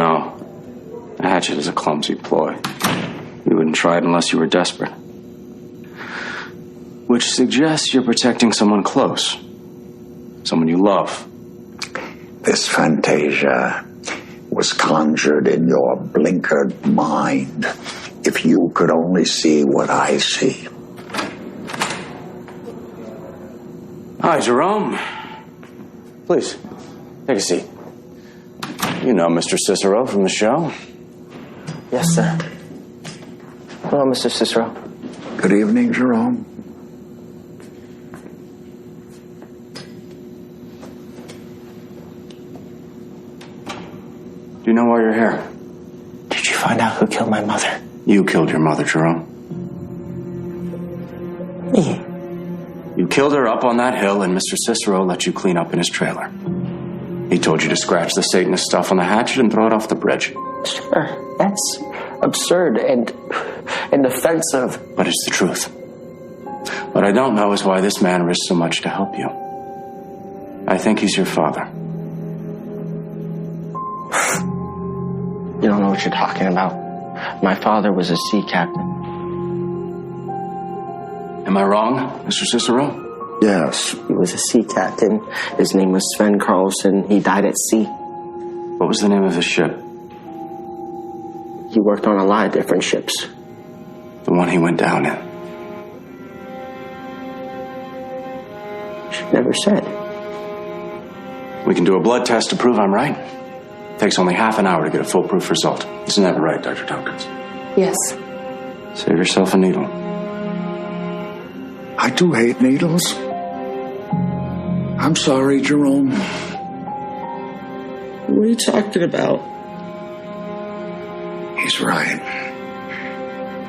no. A hatchet is a clumsy ploy. You wouldn't try it unless you were desperate. Which suggests you're protecting someone close. Someone you love. This fantasia was conjured in your blinkered mind. If you could only see what I see. Hi, Jerome. Please, take a seat. You know Mr. Cicero from the show. Yes, sir. Hello, Mr. Cicero. Good evening, Jerome. Do you know why you're here? Did you find out who killed my mother? You killed your mother, Jerome. Me? You killed her up on that hill, and Mr. Cicero let you clean up in his trailer. He told you to scratch the Satanist stuff on the hatchet and throw it off the bridge. Sure, that's absurd and offensive. But it's the truth. What I don't know is why this man risked so much to help you. I think he's your father. You don't know what you're talking about. My father was a sea captain. Am I wrong, Mr. Cicero? Yes. He was a sea captain. His name was Sven Carlson. He died at sea. What was the name of his ship? He worked on a lot of different ships. The one he went down in. She never said. We can do a blood test to prove I'm right. Takes only half an hour to get a foolproof result. Isn't that right, Dr. Tompkins? Yes. Save yourself a needle. I do hate needles. I'm sorry, Jerome. What are you talking about? He's right.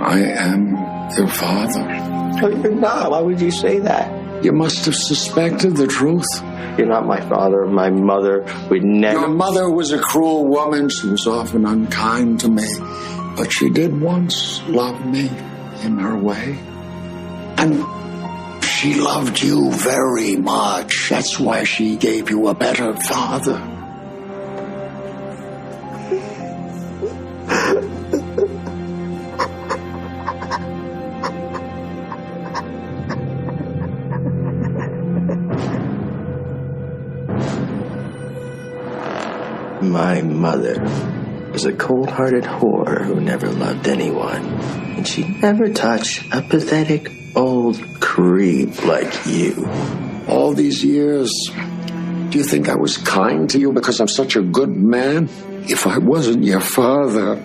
I am your father. No, you're not. Why would you say that? You must have suspected the truth. You're not my father. My mother would never... Your mother was a cruel woman. She was often unkind to me. But she did once love me in her way. And she loved you very much. That's why she gave you a better father. My mother was a cold-hearted whore who never loved anyone. And she never touched a pathetic old creep like you. All these years, do you think I was kind to you because I'm such a good man? If I wasn't your father,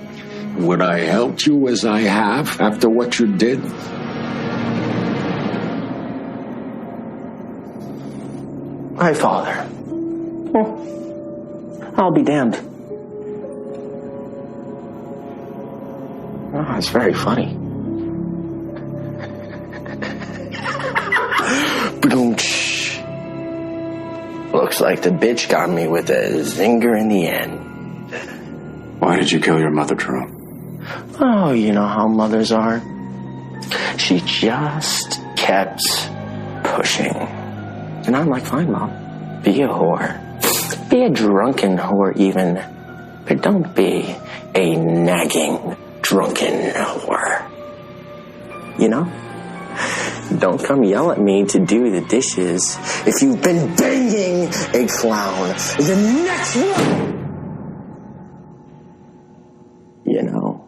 would I help you as I have after what you did? My father. Well, I'll be damned. Oh, it's very funny. Boom-ch. Looks like the bitch got me with a zinger in the end. Why did you kill your mother, Jerome? Oh, you know how mothers are. She just kept pushing. And I'm like, fine, Mom. Be a whore. Be a drunken whore even. But don't be a nagging, drunken whore. You know? Don't come yell at me to do the dishes if you've been banging a clown the next one. You know.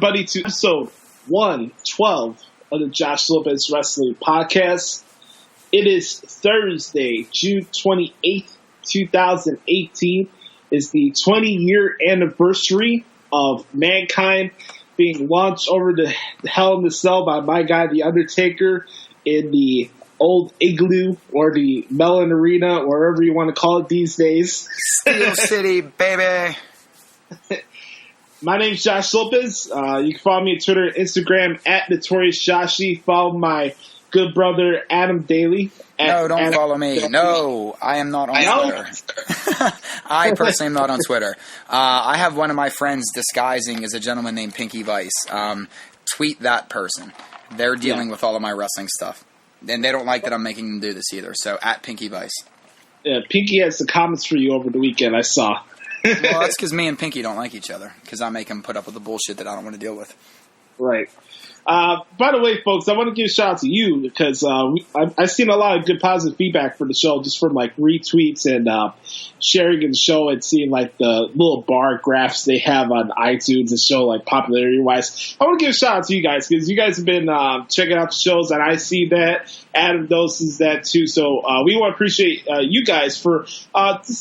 everybody to episode 112 of the Josh Lopez Wrestling Podcast. It is Thursday, June 28th, 2018. It's the 20-year anniversary of Mankind being launched over the Hell in the Cell by my guy, The Undertaker, in the old Igloo or the Mellon Arena, or wherever you want to call it these days. Steel City, baby. My name's Josh Lopez. You can follow me on Twitter and Instagram at Notorious Joshi. Follow my good brother Adam Daly. No, don't follow me. No, I am not on Twitter. I personally am not on Twitter. I have one of my friends disguising as a gentleman named Pinky Vice. Tweet that person. They're dealing with all of my wrestling stuff. And they don't like that I'm making them do this either. So, at Pinky Vice. Yeah, Pinky had some comments for you over the weekend, I saw. Well, that's because me and Pinky don't like each other. Because I make him put up with the bullshit that I don't want to deal with. Right. By the way, folks, I want to give a shout out to you because I've seen a lot of good positive feedback for the show just from like retweets and sharing of the show and seeing like the little bar graphs they have on iTunes and show like popularity wise. I want to give a shout out to you guys because you guys have been checking out the shows and I see that. Adam doses that too. So we want to appreciate you guys for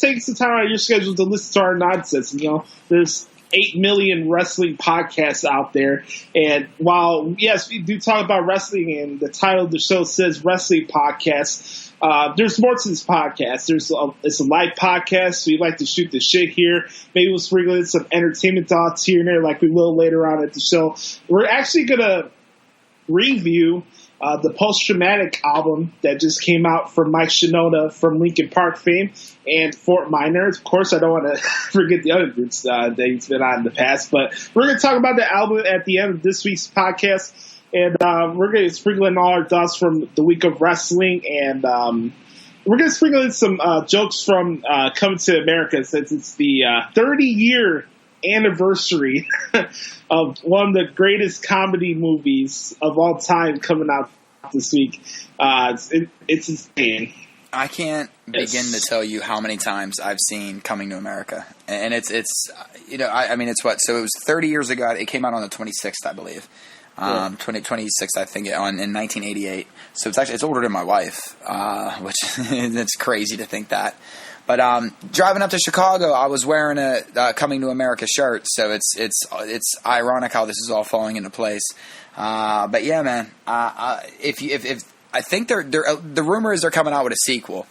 taking some time out of your schedule to listen to our nonsense. You know, there's 8 million wrestling podcasts out there. And while, yes, we do talk about wrestling and the title of the show says wrestling podcast, there's more to this podcast. It's a live podcast, so we like to shoot the shit here. Maybe we'll sprinkle in some entertainment thoughts here and there like we will later on at the show. We're actually going to review the post-traumatic album that just came out from Mike Shinoda from Linkin Park fame and Fort Minor. Of course, I don't want to forget the other groups that he's been on in the past, but we're going to talk about the album at the end of this week's podcast, and we're going to sprinkle in all our thoughts from the week of wrestling, and we're going to sprinkle in some jokes from Coming to America since it's the 30-year anniversary of one of the greatest comedy movies of all time coming out this week. It's insane. I can't begin to tell you how many times I've seen Coming to America, and it's you know I mean it's what, so it was 30 years ago. It came out on the 26th, I believe. 26th, I think, in 1988. So it's older than my wife, which it's crazy to think that. But driving up to Chicago, I was wearing a Coming to America shirt, so it's ironic how this is all falling into place. But yeah, man, if I think the rumor is they're coming out with a sequel.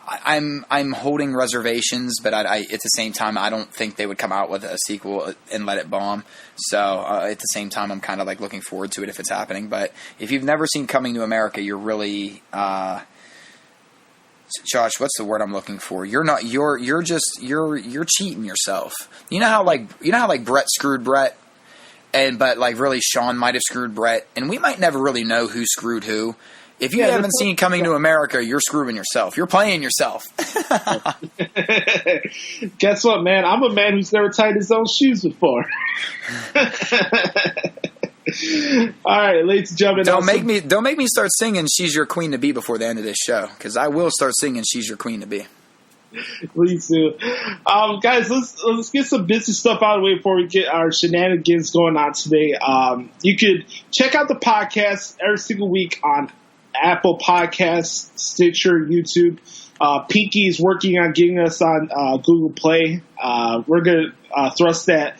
I'm holding reservations, but I at the same time I don't think they would come out with a sequel and let it bomb. So at the same time, I'm kind of like looking forward to it if it's happening. But if you've never seen Coming to America, you're really Josh, what's the word I'm looking for? You're cheating yourself. You know how like Brett screwed Brett, but like really Sean might have screwed Brett, and we might never really know who screwed who. If you haven't seen Coming to America, you're screwing yourself. You're playing yourself. Guess what, man? I'm a man who's never tied his own shoes before. All right, ladies and gentlemen. Don't make me start singing "She's Your Queen to Be" before the end of this show, because I will start singing "She's Your Queen to Be." Please do. Guys, let's get some business stuff out of the way before we get our shenanigans going on today. You could check out the podcast every single week on Apple Podcasts, Stitcher, YouTube. Pinky is working on getting us on Google Play. We're going to thrust that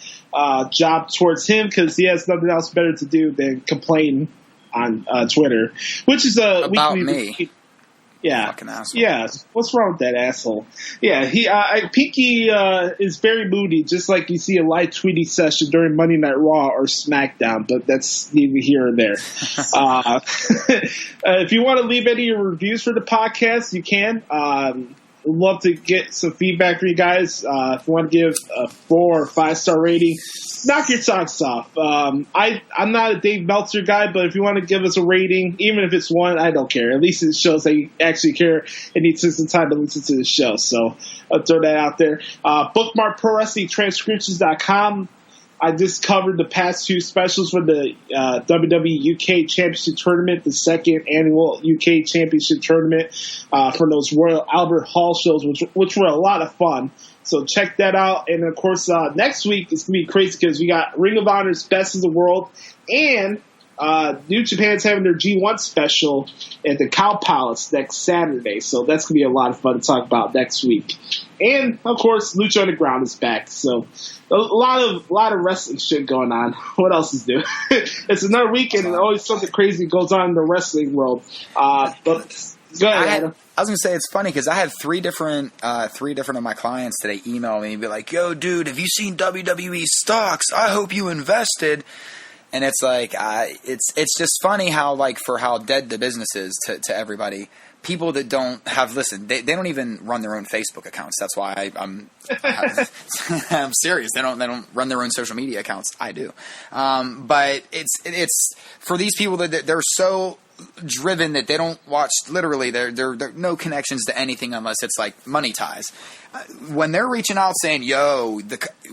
job towards him because he has nothing else better to do than complain on Twitter, which is a about weekly. Me. Yeah. Fucking asshole. Yeah. What's wrong with that asshole? Yeah. Pinky is very moody, just like you see a live tweeting session during Monday Night Raw or SmackDown, but that's neither here or there. If you want to leave any reviews for the podcast, you can. We'd love to get some feedback from you guys. If you want to give a 4 or 5 star rating, knock your socks off. I'm not a Dave Meltzer guy, but if you want to give us a rating, even if it's 1, I don't care. At least it shows that you actually care and you took some time to listen to the show. So I'll throw that out there. Bookmark ProWrestlingTranscriptions.com. I just covered the past 2 specials for the WWE UK Championship Tournament, the second annual UK Championship Tournament for those Royal Albert Hall shows, which were a lot of fun. So check that out. And, of course, next week it's going to be crazy because we got Ring of Honor's Best of the World and New Japan's having their G1 special at the Cow Palace next Saturday. So that's going to be a lot of fun to talk about next week. And, of course, Lucha Underground is back. So a lot of wrestling shit going on. What else is new? It's another weekend and always something crazy goes on in the wrestling world. But go ahead, Adam. I was gonna say it's funny because I had three different of my clients today email me and be like, "Yo, dude, have you seen WWE Stocks? I hope you invested." And it's like, it's just funny how how dead the business is to everybody. People that don't have they don't even run their own Facebook accounts. That's why I'm serious. They don't run their own social media accounts. I do, but it's for these people that they're so driven that they don't watch. Literally, they're no connections to anything unless it's like money ties. When they're reaching out saying, "Yo,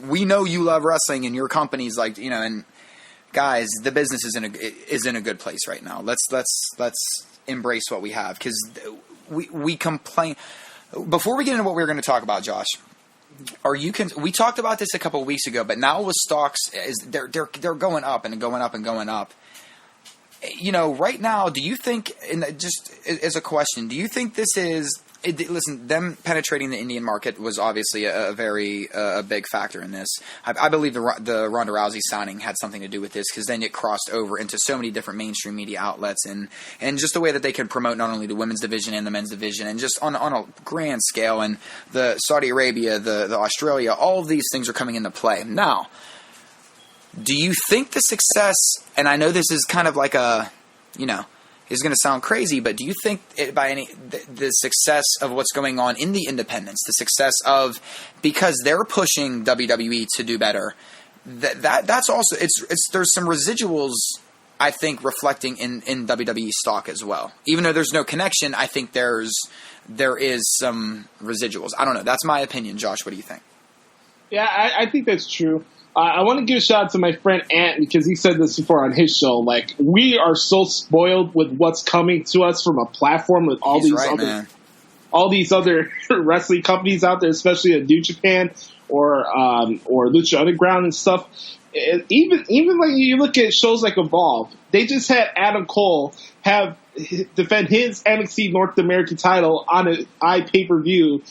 we know you love wrestling and your company's and." Guys, the business is in a good place right now. Let's embrace what we have because we complain. Before we get into what we were going to talk about, Josh, we talked about this a couple of weeks ago, but now with stocks, they're going up and going up and going up. Right now, do you think? And just as a question, do you think this is? Listen, them penetrating the Indian market was obviously a very big factor in this. I believe the Ronda Rousey signing had something to do with this because then it crossed over into so many different mainstream media outlets and just the way that they can promote not only the women's division and the men's division and just on a grand scale. And the Saudi Arabia, the Australia, all of these things are coming into play. Now, do you think the success, and I know this is kind of like is going to sound crazy, but do you think the success of what's going on in the independents, the success of because they're pushing WWE to do better, that's also there's some residuals I think reflecting in WWE stock as well. Even though there's no connection, I think there is some residuals. I don't know. That's my opinion, Josh. What do you think? Yeah, I think that's true. I want to give a shout out to my friend Ant because he said this before on his show. Like, we are so spoiled with what's coming to us from a platform with all these other wrestling companies out there, especially at New Japan or Lucha Underground and stuff. Even like you look at shows like Evolve, they just had Adam Cole defend his NXT North American title on an pay-per-view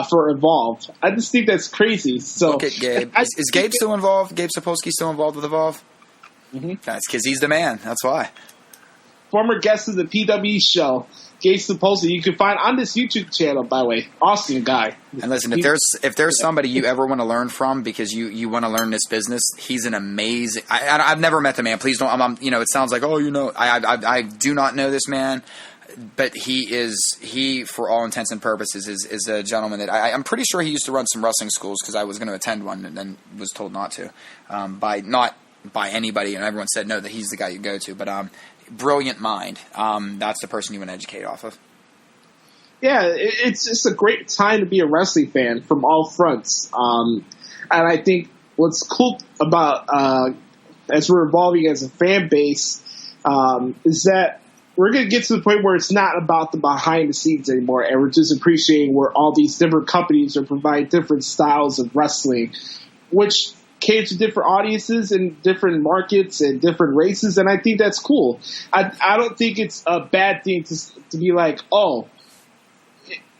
for Evolve. I just think that's crazy. So look at Gabe. Is Gabe still involved? Gabe Sapolsky still involved with Evolve? Mm-hmm. That's because he's the man. That's why. Former guest of the PW show, Gabe Sapolsky, you can find on this YouTube channel, by the way. Awesome guy. And listen, if there's somebody you ever want to learn from because you want to learn this business, he's an amazing. I've never met the man. Please don't. It sounds like I do not know this man, but he for all intents and purposes is a gentleman that I'm pretty sure he used to run some wrestling schools because I was going to attend one and then was told not to by anybody, and everyone said no, that he's the guy you go to, but brilliant mind. That's the person you want to educate off of. Yeah, it's just a great time to be a wrestling fan from all fronts. And I think what's cool about as we're evolving as a fan base is that we're going to get to the point where it's not about the behind the scenes anymore, and we're just appreciating where all these different companies are providing different styles of wrestling, which cater to different audiences and different markets and different races, and I think that's cool. I don't think it's a bad thing to be like, oh,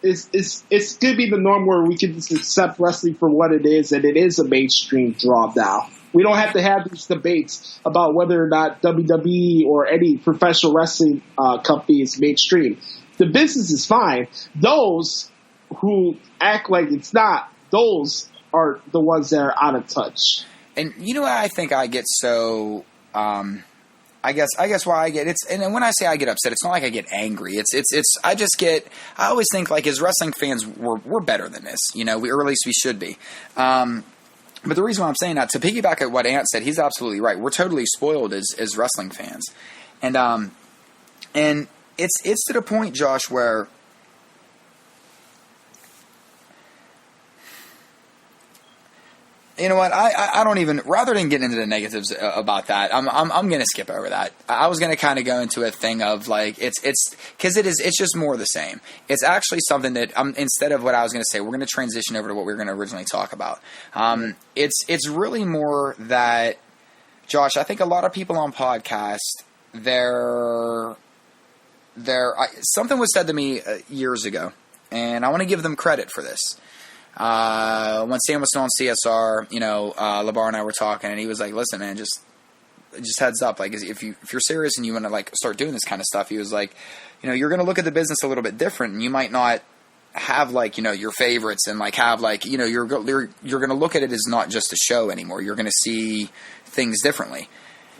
it's going to be the norm where we can just accept wrestling for what it is, and it is a mainstream draw now. We don't have to have these debates about whether or not WWE or any professional wrestling company is mainstream. The business is fine. Those who act like it's not, those are the ones that are out of touch. And you know what I think I get so I guess why I get and when I say I get upset, it's not like I get angry. I always think like as wrestling fans we're better than this, or at least we should be. But the reason why I'm saying that, to piggyback at what Ant said, he's absolutely right. We're totally spoiled as wrestling fans. And it's to the point, Josh, where You know what? I don't even, rather than get into the negatives about that, I'm going to skip over that. I was going to kind of go into a thing of like, it's just more of the same. It's actually something that, instead of what I was going to say, we're going to transition over to what we were going to originally talk about. It's really more that, Josh, I think a lot of people on podcasts, something was said to me years ago, and I want to give them credit for this. When Sam was still on CSR, LeBar and I were talking, and he was like, "Listen, man, just heads up. Like, if you're serious and you want to like start doing this kind of stuff," he was like, "You're going to look at the business a little bit different, and you might not have like your favorites, and like have like you're going to look at it as not just a show anymore. You're going to see things differently."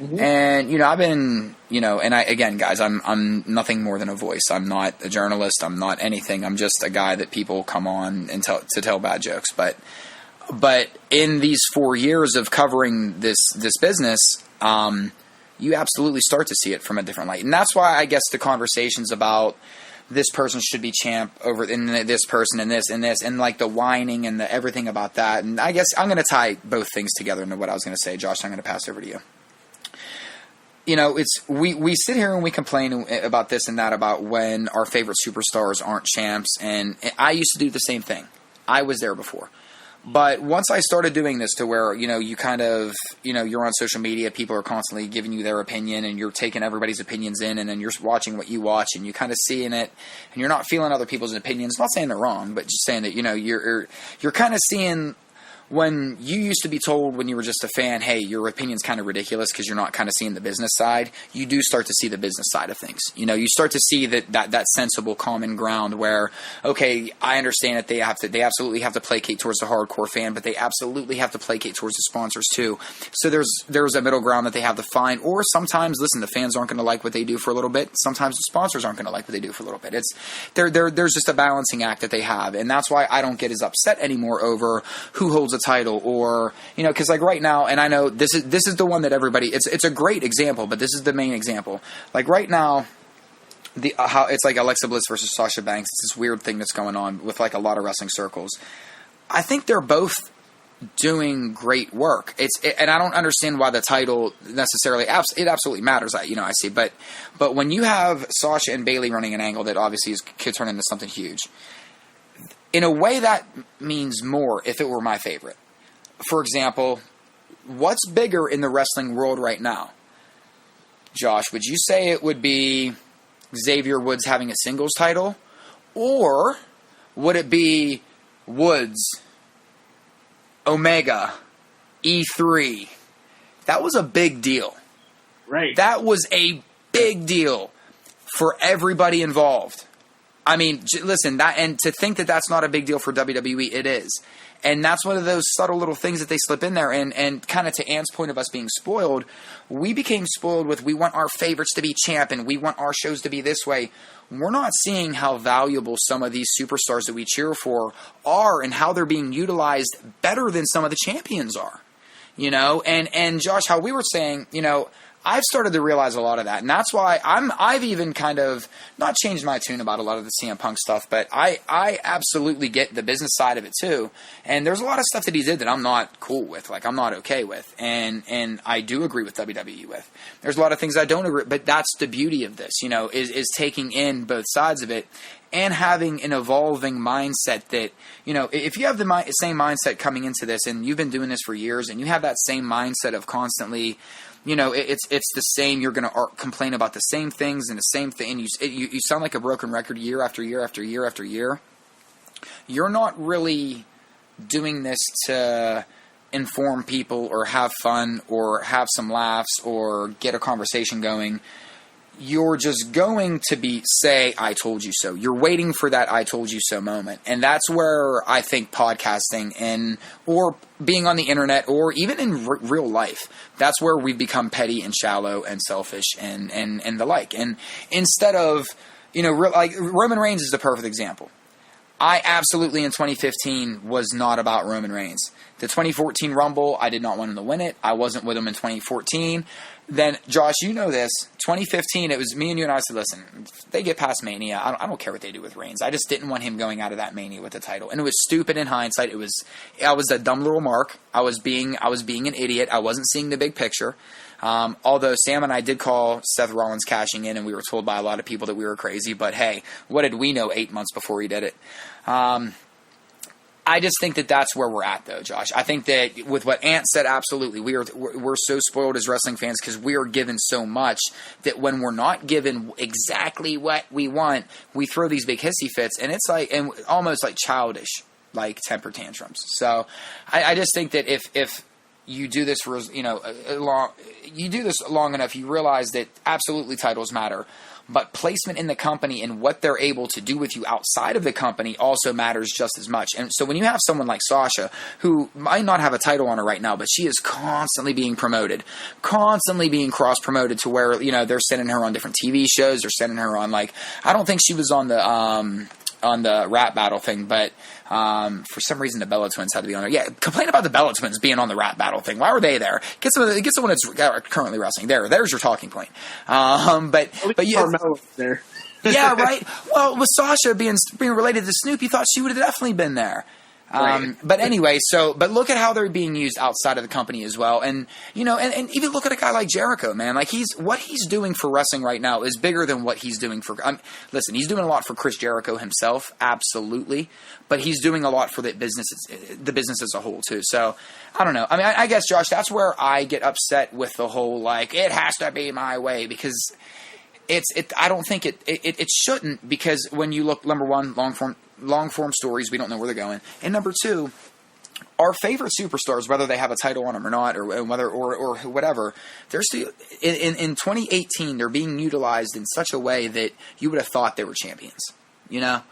Mm-hmm. And I've been and again, guys, I'm nothing more than a voice. I'm not a journalist. I'm not anything. I'm just a guy that people come on and tell bad jokes. But in these 4 years of covering this business, you absolutely start to see it from a different light, and that's why I guess the conversations about this person should be champ over in this person and this and like the whining and the everything about that. And I guess I'm going to tie both things together into what I was going to say, Josh. I'm going to pass over to you. It's we sit here and we complain about this and that about when our favorite superstars aren't champs, and I used to do the same thing. I was there before. But once I started doing this to where, you kind of, you're on social media, people are constantly giving you their opinion, and you're taking everybody's opinions in, and then you're watching what you watch, and you kind of seeing it, and you're not feeling other people's opinions. Not saying they're wrong, but just saying that, you're kind of seeing when you used to be told when you were just a fan, hey, your opinion's kind of ridiculous because you're not kind of seeing the business side, you do start to see the business side of things. You start to see that sensible common ground where, okay, I understand that they absolutely have to placate towards the hardcore fan, but they absolutely have to placate towards the sponsors too. So there's a middle ground that they have to find. Or sometimes, listen, the fans aren't going to like what they do for a little bit. Sometimes the sponsors aren't going to like what they do for a little bit. There's just a balancing act that they have, and that's why I don't get as upset anymore over who holds a title, or because like right now, and I know this is the one that everybody, it's a great example, but this is the main example. Like right now, how it's like Alexa Bliss versus Sasha Banks. It's this weird thing that's going on with like a lot of wrestling circles. I think they're both doing great work. And I don't understand why the title necessarily. It absolutely matters. I see, but when you have Sasha and Bayley running an angle that obviously could turn into something huge. In a way, that means more if it were my favorite. For example, what's bigger in the wrestling world right now? Josh, would you say it would be Xavier Woods having a singles title? Or would it be Woods, Omega, E3? That was a big deal. Right. That was a big deal for everybody involved. I mean, listen, and to think that that's not a big deal for WWE, it is. And that's one of those subtle little things that they slip in there. And kind of to Ann's point of us being spoiled, we became spoiled with we want our favorites to be champ and we want our shows to be this way. We're not seeing how valuable some of these superstars that we cheer for are and how they're being utilized better than some of the champions are. And Josh, how we were saying, I've started to realize a lot of that, and that's why I've even kind of not changed my tune about a lot of the CM Punk stuff, but I absolutely get the business side of it too. And there's a lot of stuff that he did that I'm not cool with, like I'm not okay with, and I do agree with WWE with. There's a lot of things I don't agree, but that's the beauty of this, is taking in both sides of it and having an evolving mindset that, if you have the same mindset coming into this, and you've been doing this for years, and you have that same mindset of constantly. It's the same. You're going to complain about the same things and the same thing. And you sound like a broken record year after year after year after year. You're not really doing this to inform people or have fun or have some laughs or get a conversation going. You're just going to say, I told you so. You're waiting for that I told you so moment. And that's where I think podcasting or being on the internet or even in real life, that's where we become petty and shallow and selfish and the like. And instead of, like Roman Reigns is the perfect example. I absolutely in 2015 was not about Roman Reigns. The 2014 Rumble, I did not want him to win it. I wasn't with him in 2014. Then, Josh, you know this. 2015, it was me and you, and I said, listen, if they get past Mania, I don't care what they do with Reigns. I just didn't want him going out of that Mania with the title. And it was stupid in hindsight. I was a dumb little mark. I was being an idiot. I wasn't seeing the big picture. Although Sam and I did call Seth Rollins cashing in, and we were told by a lot of people that we were crazy. But hey, what did we know 8 months before he did it? I just think that that's where we're at, though, Josh. I think that with what Ant said, absolutely, we're so spoiled as wrestling fans because we are given so much that when we're not given exactly what we want, we throw these big hissy fits, and it's like and almost like childish, like temper tantrums. So I just think that if you do this for long enough, you realize that absolutely titles matter. But placement in the company and what they're able to do with you outside of the company also matters just as much. And so when you have someone like Sasha, who might not have a title on her right now, but she is constantly being promoted, constantly being cross-promoted to where, they're sending her on different TV shows, they're sending her on, I don't think she was on the rap battle thing, but for some reason the Bella Twins had to be on there. Yeah, complain about the Bella Twins being on the rap battle thing. Why were they there? Get someone that's currently wrestling. There's your talking point. But yeah, there. Yeah, right. Well, with Sasha being related to Snoop, you thought she would have definitely been there. Right. But anyway, but look at how they're being used outside of the company as well. And, and even look at a guy like Jericho, man. What he's doing for wrestling right now is bigger than what he's doing for, listen, he's doing a lot for Chris Jericho himself. Absolutely. But he's doing a lot for the business as a whole too. So I don't know. I guess, Josh, that's where I get upset with the whole, it has to be my way because I don't think it shouldn't, because when you look, number one, long form stories, we don't know where they're going, and number two, our favorite superstars, whether they have a title on them or not, or whether or whatever, they're still in 2018 they're being utilized in such a way that you would have thought they were champions. I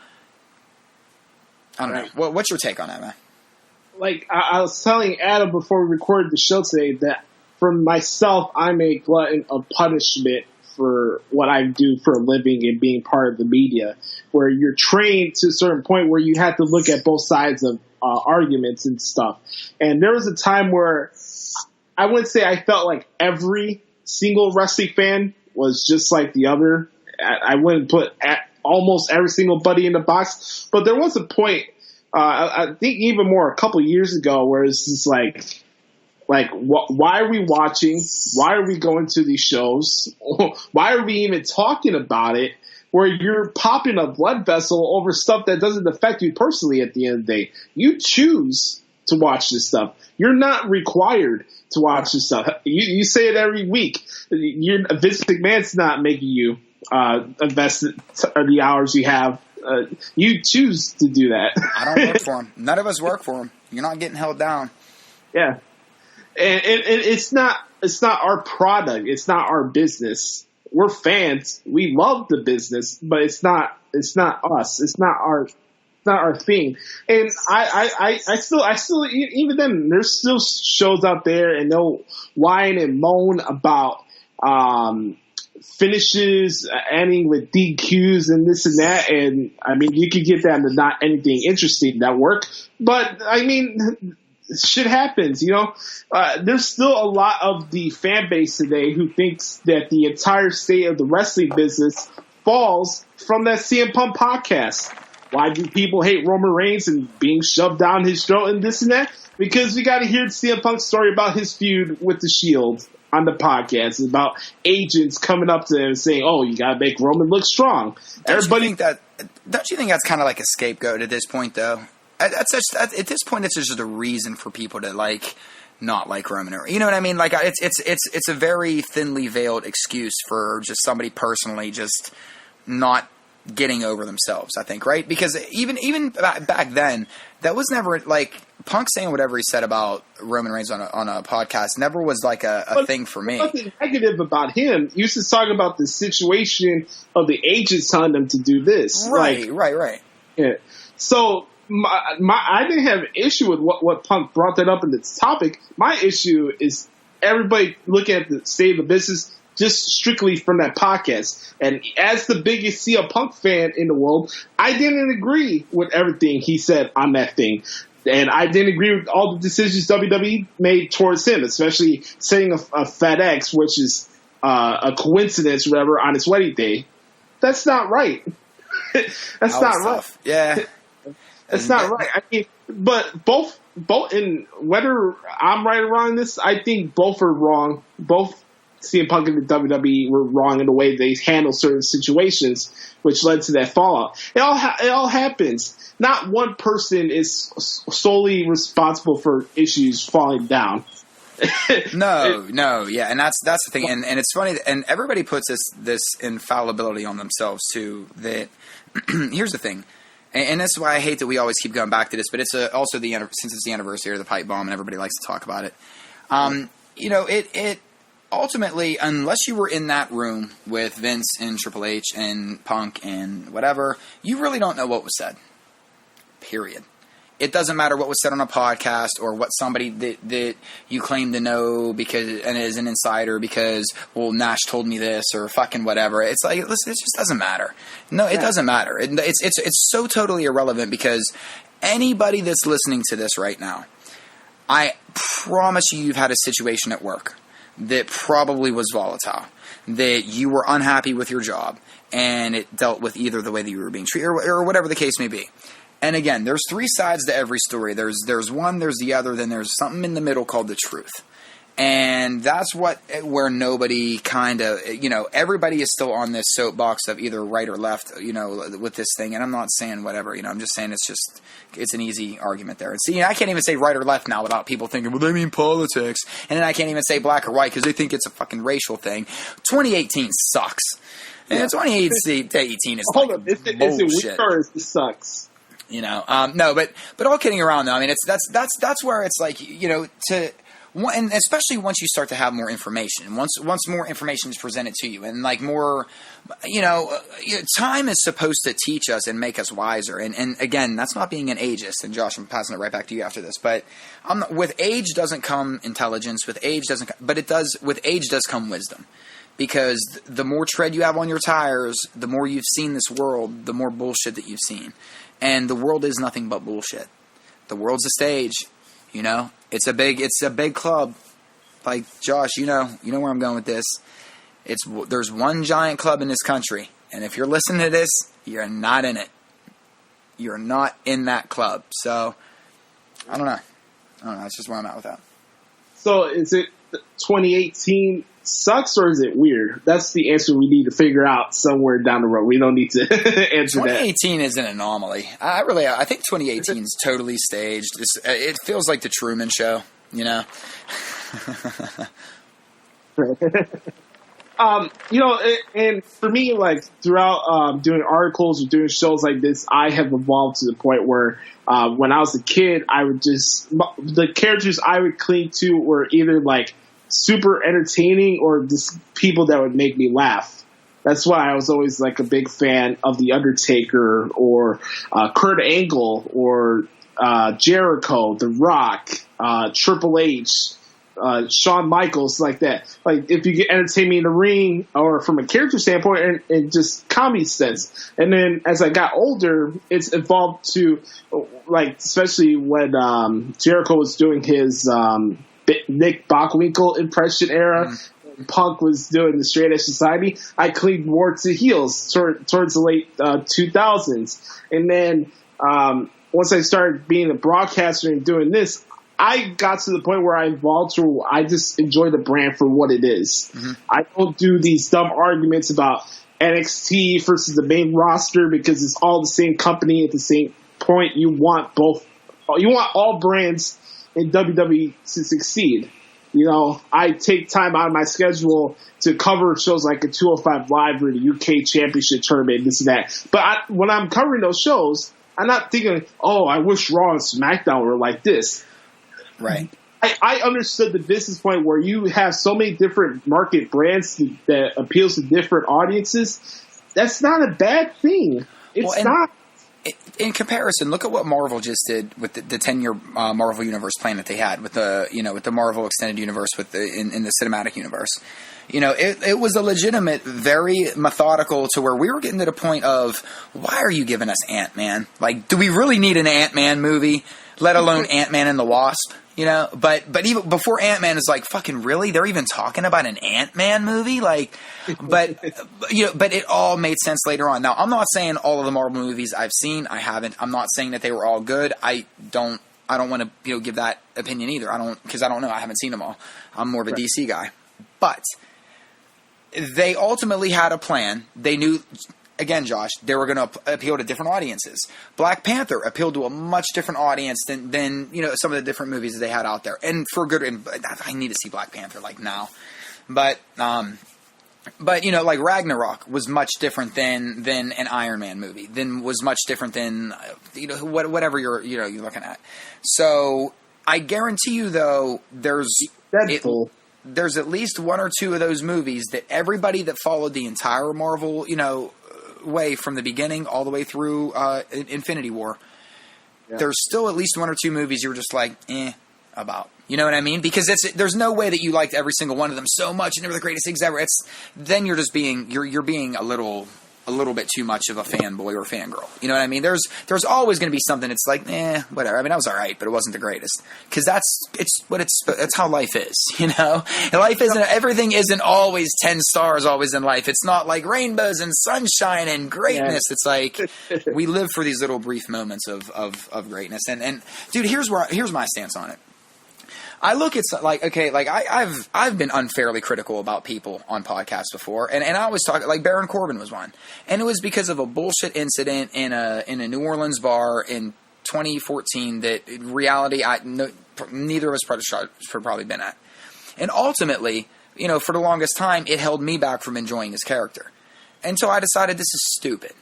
don't know. What's your take on that, man? I was telling Adam before we recorded the show today that for myself, I'm a glutton of punishment for what I do for a living and being part of the media, where you're trained to a certain point where you have to look at both sides of arguments and stuff. And there was a time where I wouldn't say I felt like every single wrestling fan was just like the other. I wouldn't put almost every single buddy in the box, but there was a point, I think even more a couple years ago, where it's just why are we watching? Why are we going to these shows? Why are we even talking about it? Where you're popping a blood vessel over stuff that doesn't affect you personally at the end of the day. You choose to watch this stuff. You're not required to watch this stuff. You say it every week. Vince McMahon's not making you invest the hours you have. You choose to do that. I don't work for him. None of us work for him. You're not getting held down. Yeah. And it's not our product. It's not our business. We're fans. We love the business, but it's not us. It's not our thing. And I still even then there's still shows out there, and they'll whine and moan about finishes ending with DQs and this and that. And you could get down to not anything interesting that work, but shit happens, there's still a lot of the fan base today who thinks that the entire state of the wrestling business falls from that CM Punk podcast. Why do people hate Roman Reigns and being shoved down his throat and this and that? Because we got to hear CM Punk's story about his feud with the Shield on the podcast. It's about agents coming up to him and saying, "Oh, you got to make Roman look strong." Don't you think that's kind of like a scapegoat at this point, though? At this point, it's just a reason for people to not like Roman. You know what I mean? It's a very thinly veiled excuse for just somebody personally just not getting over themselves. I think, right? Because even back then, that was never Punk saying whatever he said about Roman Reigns on a podcast never was a thing for me. Nothing negative about him. He used to talk about the situation of the agents telling them to do this. Right. Yeah. So. I didn't have an issue with what Punk brought that up in this topic. My issue is everybody looking at the state of the business just strictly from that podcast. And as the biggest CM Punk fan in the world, I didn't agree with everything he said on that thing. And I didn't agree with all the decisions WWE made towards him, especially setting a FedEx, which is a coincidence, whatever, on his wedding day. That's not right. That's not right. Yeah. That's not right. I mean, but both, and whether I'm right or wrong in this, I think both are wrong. Both CM Punk and the WWE were wrong in the way they handle certain situations, which led to that fallout. It all happens. Not one person is solely responsible for issues falling down. No, yeah, and that's the thing, and it's funny, and everybody puts this infallibility on themselves too. That here's the thing. And that's why I hate that we always keep going back to this, but it's also since it's the anniversary of the pipe bomb and everybody likes to talk about it. It ultimately, unless you were in that room with Vince and Triple H and Punk and whatever, you really don't know what was said. Period. It doesn't matter what was said on a podcast or what somebody that you claim to know and is an insider because, well, Nash told me this or fucking whatever. It's like, listen, it just doesn't matter. No, it doesn't matter. It's so totally irrelevant because anybody that's listening to this right now, I promise you've had a situation at work that probably was volatile, that you were unhappy with your job and it dealt with either the way that you were being treated or whatever the case may be. And again, there's three sides to every story. There's one, there's the other, then there's something in the middle called the truth. And that's where nobody everybody is still on this soapbox of either right or left, with this thing. And I'm not saying whatever, I'm just saying it's an easy argument there. And see, I can't even say right or left now without people thinking, well, they mean politics. And then I can't even say black or white because they think it's a fucking racial thing. 2018 sucks. Yeah. And 2018 is hold on, is it weak or is it sucks? No, but all kidding around though. I mean, that's where it's like, and especially once you start to have more information, once more information is presented to you, and like more, time is supposed to teach us and make us wiser. And again, that's not being an ageist. And Josh, I'm passing it right back to you after this. But with age doesn't come intelligence. With age does come wisdom. Because the more tread you have on your tires, the more you've seen this world, the more bullshit that you've seen. And the world is nothing but bullshit. The world's a stage, It's a big club. Like Josh, you know where I'm going with this. There's one giant club in this country, and if you're listening to this, you're not in it. You're not in that club. So I don't know. That's just where I'm at with that. So is it 2018 sucks or is it weird? That's the answer we need to figure out somewhere down the road. We don't need to answer 2018 is an anomaly. I think 2018 is totally staged. It feels like the Truman Show, and for me, like throughout doing articles or doing shows like this, I have evolved to the point where when I was a kid, the characters I would cling to were either like super entertaining or just people that would make me laugh. That's why I was always like a big fan of The Undertaker or Kurt Angle or Jericho, The Rock, Triple H, Shawn Michaels, like that. Like if you get entertain me in the ring or from a character standpoint and just comedy sense. And then as I got older, it's evolved to like, especially when Jericho was doing his Nick Bockwinkel impression era. Punk was doing the Straight Edge Society. I cleaved more to heels towards the late 2000s. And then once I started being a broadcaster and doing this, I got to the point where I evolved to I just enjoy the brand for what it is. Mm-hmm. I don't do these dumb arguments about NXT versus the main roster because it's all the same company at the same point. You want all brands in WWE to succeed. I take time out of my schedule to cover shows like a 205 Live or the UK Championship Tournament, this and that. But when I'm covering those shows, I'm not thinking, oh, I wish Raw and SmackDown were like this. Right. I understood the business point where you have so many different market brands that appeals to different audiences. That's not a bad thing. It's not. in comparison, look at what Marvel just did with the 10-year Marvel Universe plan that they had with the Marvel Extended Universe in the cinematic universe. It was a legitimate, very methodical to where we were getting to the point of, why are you giving us Ant-Man? Like, do we really need an Ant-Man movie, let alone Ant-Man and the Wasp? But even before Ant-Man is like, fucking really? They're even talking about an Ant-Man movie? Like, but it all made sense later on. Now, I'm not saying all of the Marvel movies I've seen, I haven't. I'm not saying that they were all good. I don't want to, give that opinion either. Because I don't know. I haven't seen them all. I'm more of a DC guy. But they ultimately had a plan. They knew, again, Josh, they were going to appeal to different audiences. Black Panther appealed to a much different audience than some of the different movies that they had out there. And for good, and I need to see Black Panther like now. But like Ragnarok was much different than an Iron Man movie. Then was much different than whatever you're looking at. So I guarantee you though, there's Deadpool. There's at least one or two of those movies that everybody that followed the entire Marvel, way from the beginning all the way through Infinity War, there's still at least one or two movies you're just like, about. You know what I mean? Because there's no way that you liked every single one of them so much and they were the greatest things ever. Then you're just being you're being a little bit too much of a fanboy or fangirl. You know what I mean? There's always going to be something that's like, whatever. I mean, that was all right, but it wasn't the greatest. Because that's how life is, Life isn't, everything isn't always 10 stars always in life. It's not like rainbows and sunshine and greatness. Yeah. It's like we live for these little brief moments of greatness. And dude, here's my stance on it. I look at I've been unfairly critical about people on podcasts before, and I always talk like Baron Corbin was one, and it was because of a bullshit incident in a New Orleans bar in 2014 that in reality neither of us should probably been at, and ultimately for the longest time it held me back from enjoying his character, until I decided this is stupid.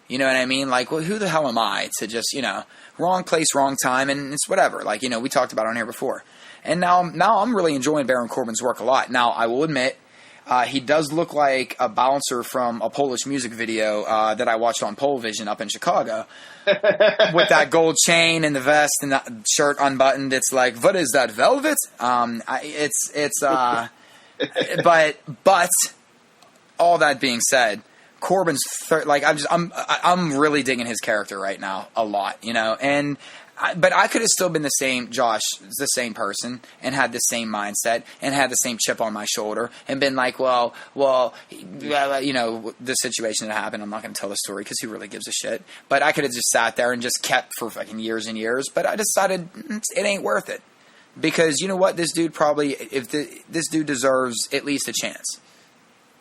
You know what I mean? Like, well, who the hell am I to just wrong place, wrong time, and it's whatever. Like we talked about on here before. And now I'm really enjoying Baron Corbin's work a lot. Now, I will admit, he does look like a bouncer from a Polish music video that I watched on Polevision up in Chicago. With that gold chain and the vest and that shirt unbuttoned. It's like, what is that, velvet? But all that being said, Corbin's I'm really digging his character right now a lot, and but I could have still been the same person and had the same mindset and had the same chip on my shoulder and been like, well, the situation that happened, I'm not going to tell the story because who really gives a shit. But I could have just sat there and just kept for fucking years and years. But I decided it ain't worth it because you know what? This dude this dude deserves at least a chance.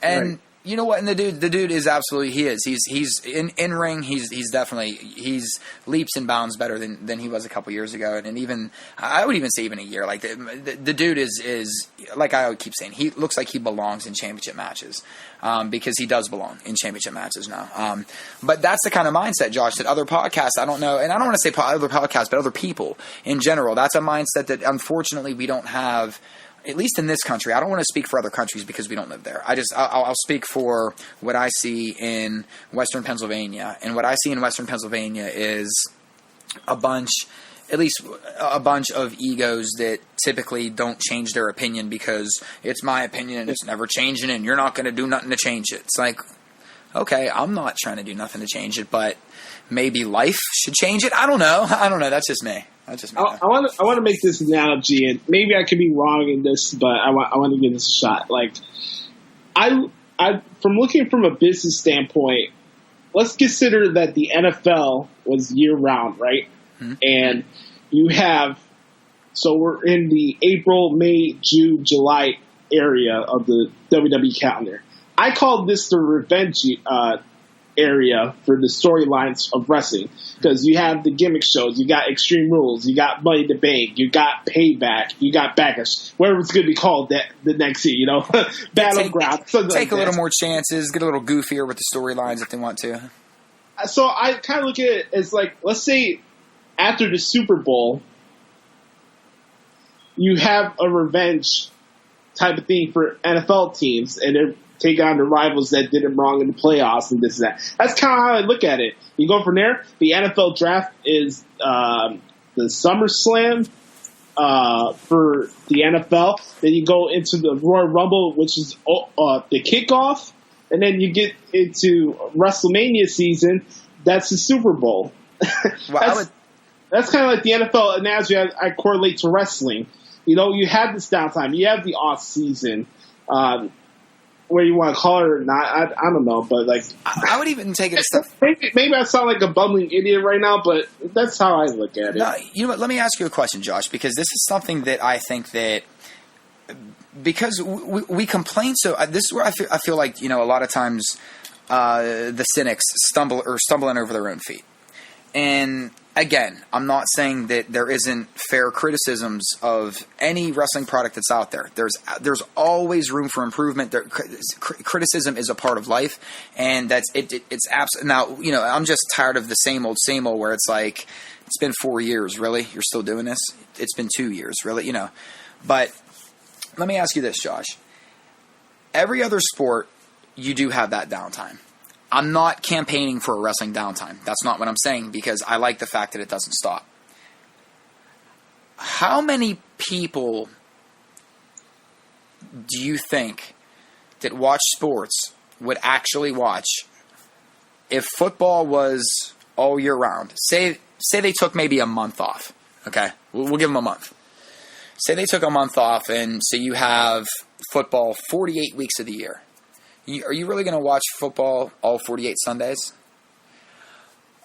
And right. You know what? And the dude is absolutely, he's in ring. He's definitely, he's leaps and bounds better than he was a couple years ago. And even, I would even say even a year. Like the dude is like I would keep saying, he looks like he belongs in championship matches, because he does belong in championship matches now. But that's the kind of mindset, Josh, that other podcasts, I don't know. And I don't want to say other podcasts, but other people in general, that's a mindset that unfortunately we don't have. At least in this country, I don't want to speak for other countries because we don't live there. I'll speak for what I see in Western Pennsylvania. And what I see in Western Pennsylvania is a bunch of egos that typically don't change their opinion because it's my opinion and it's never changing and you're not going to do nothing to change it. It's like, okay, I'm not trying to do nothing to change it, but maybe life should change it. I don't know. That's just me. I want to make this analogy, and maybe I could be wrong in this, but I want to give this a shot. Like, I from looking from a business standpoint, let's consider that the NFL was year round, right? Mm-hmm. And you have, so we're in the April, May, June, July area of the WWE calendar. I call this the revenge area for the storylines of wrestling because you have the gimmick shows, you got Extreme Rules, you got Money to Bank, you got Payback, you got Backlash, whatever it's going to be called that the next year, Battleground. Take a little more chances, get a little goofier with the storylines if they want to. So I kind of look at it as like, let's say after the Super Bowl, you have a revenge type of thing for NFL teams, and they're take on the rivals that did them wrong in the playoffs and this and that. That's kind of how I look at it. You go from there. The NFL draft is the SummerSlam for the NFL. Then you go into the Royal Rumble, which is the kickoff. And then you get into WrestleMania season. That's the Super Bowl. Well, that's kind of like the NFL analogy I correlate to wrestling. You know, you have this downtime. You have the off season. Where you want to call it or not, I don't know. But like, I would even take it a step. Maybe I sound like a bumbling idiot right now, but that's how I look at it. No, you know what? Let me ask you a question, Josh, because this is something that I think that because we complain so. This is where I feel like, you know, a lot of times the cynics stumbling over their own feet. And again, I'm not saying that there isn't fair criticisms of any wrestling product that's out there. There's always room for improvement. Criticism is a part of life, and it's absolutely. Now, you know, I'm just tired of the same old where it's like, it's been 4 years, really? You're still doing this? It's been 2 years, really? You know. But let me ask you this, Josh. Every other sport, you do have that downtime. I'm not campaigning for a wrestling downtime. That's not what I'm saying, because I like the fact that it doesn't stop. How many people do you think that watch sports would actually watch if football was all year round? Say they took maybe a month off. Okay, we'll give them a month. Say they took a month off, and so you have football 48 weeks of the year. Are you really going to watch football all 48 Sundays?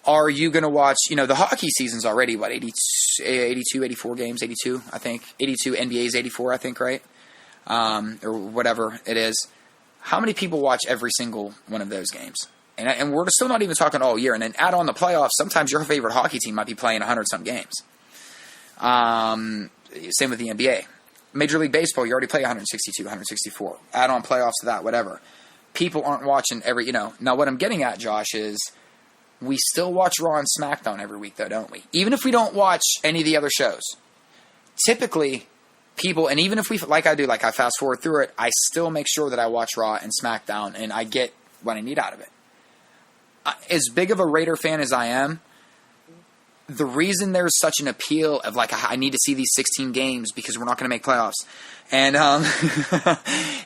Are you going to watch, you know, the hockey season's already, what, 82, 84 games, 82, I think. 82, NBA's 84, I think, right? Or whatever it is. How many people watch every single one of those games? And we're still not even talking all year. And then add on the playoffs, sometimes your favorite hockey team might be playing 100-some games. Same with the NBA. Major League Baseball, you already play 162, 164. Add on playoffs to that, whatever. People aren't watching every, you know. Now, what I'm getting at, Josh, is we still watch RAW and SmackDown every week, though, don't we? Even if we don't watch any of the other shows. Typically, people, and even if we, like I do, like I fast forward through it, I still make sure that I watch RAW and SmackDown, and I get what I need out of it. As big of a Raider fan as I am, the reason there's such an appeal of like, I need to see these 16 games because we're not going to make playoffs, and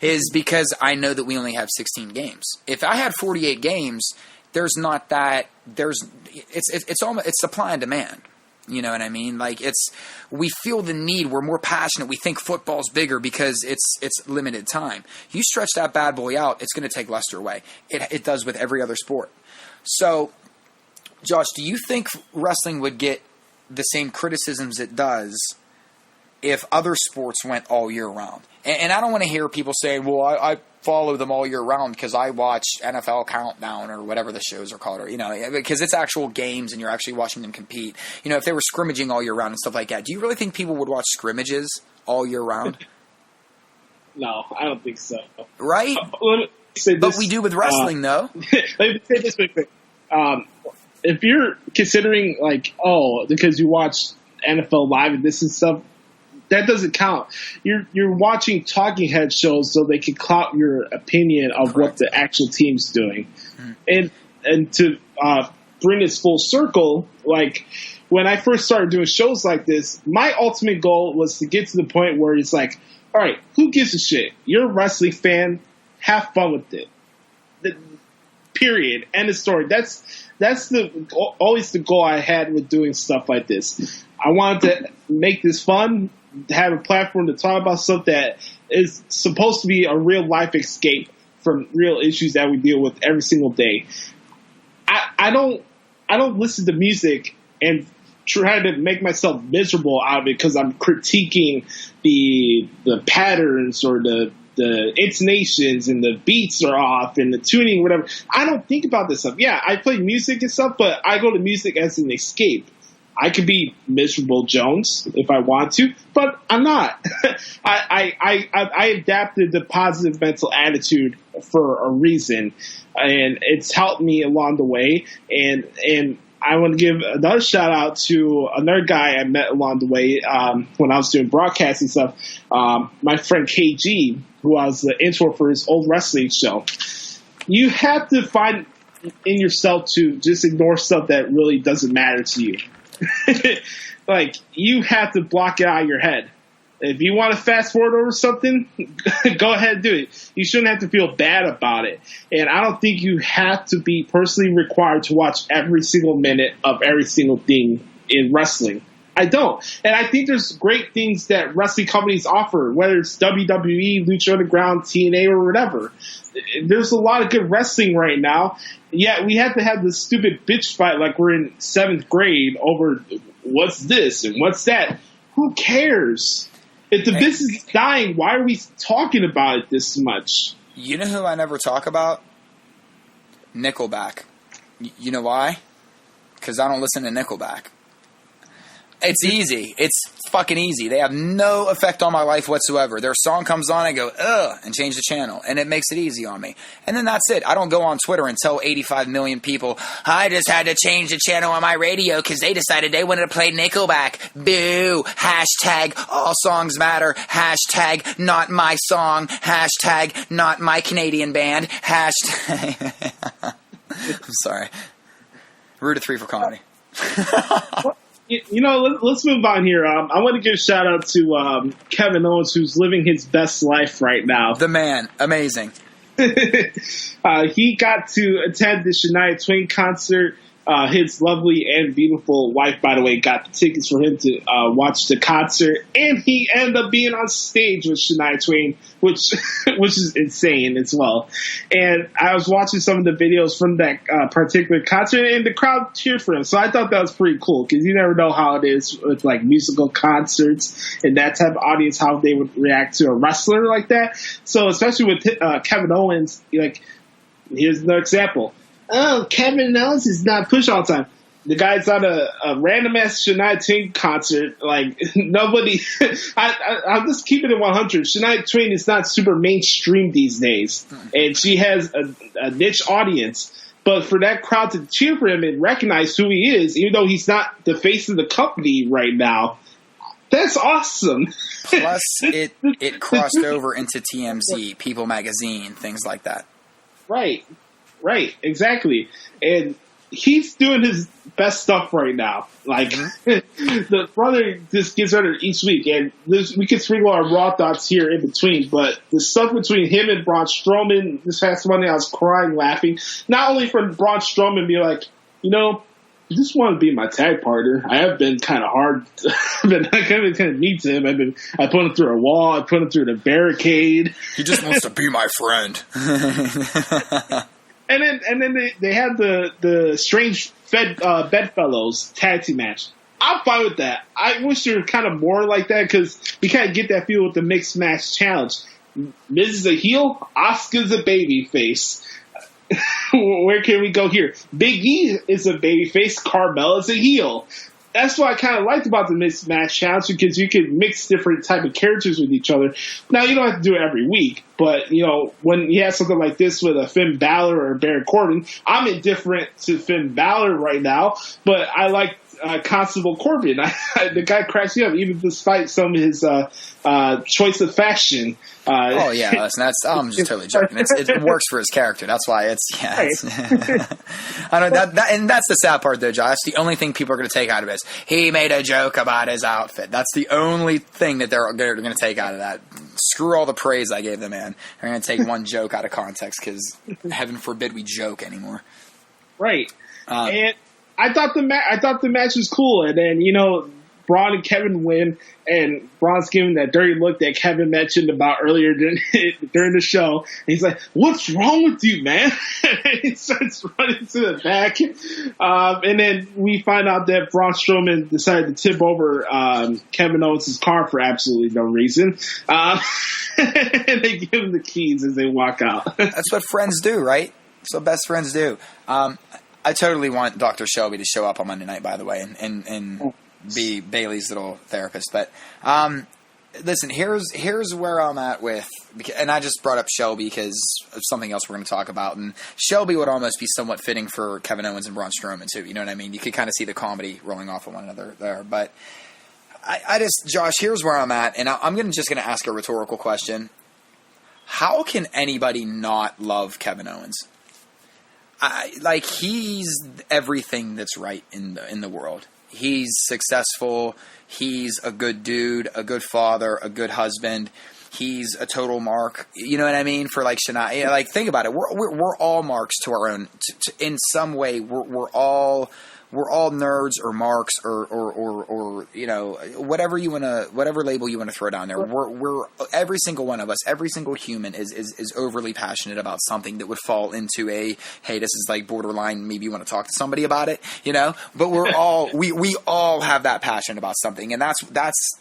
is because I know that we only have 16 games. If I had 48 games, there's not that. It's almost, it's supply and demand. You know what I mean? Like we feel the need. We're more passionate. We think football's bigger because it's limited time. You stretch that bad boy out, it's going to take luster away. It does with every other sport. So, Josh, do you think wrestling would get the same criticisms it does if other sports went all year round? And I don't want to hear people saying, well, I follow them all year round because I watch NFL Countdown or whatever the shows are called, or, you know, because it's actual games and you're actually watching them compete. You know, if they were scrimmaging all year round and stuff like that, do you really think people would watch scrimmages all year round? No, I don't think so. Right? Let me say this, but we do with wrestling, though. Let me say this quick. If you're considering, like, because you watch NFL Live and this and stuff, that doesn't count. You're watching talking head shows so they can clout your opinion of what the actual team's doing. Mm. And to bring this full circle, like, when I first started doing shows like this, my ultimate goal was to get to the point where it's like, all right, who gives a shit? You're a wrestling fan. Have fun with it. Period. End of story. That's always the goal I had with doing stuff like this. I wanted to make this fun, have a platform to talk about stuff that is supposed to be a real life escape from real issues that we deal with every single day. I don't listen to music and try to make myself miserable out of it because I'm critiquing the patterns or the intonations and the beats are off and the tuning, whatever. I don't think about this stuff. Yeah, I play music and stuff, but I go to music as an escape. I could be miserable Jones if I want to, but I'm not. I adapted the positive mental attitude for a reason, and it's helped me along the way. And I want to give another shout out to another guy I met along the way when I was doing broadcasting stuff. My friend KG, who was the intro for his old wrestling show. You have to find in yourself to just ignore stuff that really doesn't matter to you. Like, you have to block it out of your head. If you want to fast forward over something, go ahead and do it. You shouldn't have to feel bad about it. And I don't think you have to be personally required to watch every single minute of every single thing in wrestling. I don't. And I think there's great things that wrestling companies offer, whether it's WWE, Lucha Underground, TNA, or whatever. There's a lot of good wrestling right now. Yet we have to have this stupid bitch fight like we're in 7th grade over what's this and what's that. Who cares? If the business is dying, why are we talking about it this much? You know who I never talk about? Nickelback. You know why? Because I don't listen to Nickelback. It's easy. It's fucking easy. They have no effect on my life whatsoever. Their song comes on, I go, ugh, and change the channel. And it makes it easy on me. And then that's it. I don't go on Twitter and tell 85 million people, I just had to change the channel on my radio because they decided they wanted to play Nickelback. Boo. Hashtag all songs matter. Hashtag not my song. Hashtag not my Canadian band. Hashtag. I'm sorry. Root of 3 for comedy. You know, let's move on here. I want to give a shout out to Kevin Owens, who's living his best life right now. The man. Amazing. He got to attend the Shania Twain concert. His lovely and beautiful wife, by the way, got the tickets for him to watch the concert. And he ended up being on stage with Shania Twain, which is insane as well. And I was watching some of the videos from that particular concert, and the crowd cheered for him. So I thought that was pretty cool, because you never know how it is with like musical concerts and that type of audience, how they would react to a wrestler like that. So especially with Kevin Owens, like, here's another example. Oh, Kevin Owens is not push all the time. The guy's on a random ass Shania Twain concert. Like, nobody. I'll just keep it at 100. Shania Twain is not super mainstream these days, and she has a niche audience. But for that crowd to cheer for him and recognize who he is, even though he's not the face of the company right now, that's awesome. Plus, it crossed over into TMZ, People Magazine, things like that. Right, exactly. And he's doing his best stuff right now. Like, the brother just gets better each week. And we can sprinkle our raw thoughts here in between. But the stuff between him and Braun Strowman this past Monday, I was crying, laughing. Not only from Braun Strowman being like, you know, I just want to be my tag partner. I have been kind of hard. I've been kind of mean to him. I put him through a wall. I put him through the barricade. He just wants to be my friend. And then they had the strange bedfellows tag team match. I'm fine with that. I wish there were kind of more like that, because we kind of get that feel with the mixed match challenge. Miz is a heel, Asuka's a baby face. Where can we go here? Big E is a baby face, Carmella's a heel. That's what I kind of liked about the mixed match challenge, because you can mix different type of characters with each other. Now, you don't have to do it every week, but, you know, when you have something like this with a Finn Balor or a Baron Corbin, I'm indifferent to Finn Balor right now, but I like Constable Corbin. The guy cracks me up, even despite some of his choice of fashion. Oh yeah, listen, I'm just totally joking. It works for his character. That's why it's. I know and that's the sad part, though, Josh. That's the only thing people are going to take out of it. He made a joke about his outfit. That's the only thing that they're going to take out of that. Screw all the praise I gave the man. They're going to take one joke out of context, because heaven forbid we joke anymore. Right. And I thought the match was cool, and then, you know, Braun and Kevin win, and Braun's giving that dirty look that Kevin mentioned about earlier during the show. And he's like, "What's wrong with you, man?" And he starts running to the back, and then we find out that Braun Strowman decided to tip over Kevin Owens' car for absolutely no reason, and they give him the keys as they walk out. That's what friends do, right? That's what best friends do. I totally want Dr. Shelby to show up on Monday night, by the way, and be Bayley's little therapist. But listen, here's where I'm at with, and I just brought up Shelby because of something else we're going to talk about, and Shelby would almost be somewhat fitting for Kevin Owens and Braun Strowman too. You know what I mean? You could kind of see the comedy rolling off of one another there. But I just, Josh, here's where I'm at, and I'm just going to ask a rhetorical question. How can anybody not love Kevin Owens? He's everything that's right in the world. He's successful. He's a good dude, a good father, a good husband. He's a total mark. You know what I mean? For like Shania, like think about it. We're all marks to our own. In some way, we're all nerds or marks or you know, whatever label you want to throw down there. We're every single one of us, every single human is overly passionate about something that would fall into a, hey, this is like borderline, maybe you want to talk to somebody about it, you know? But we're all we all have that passion about something, and that's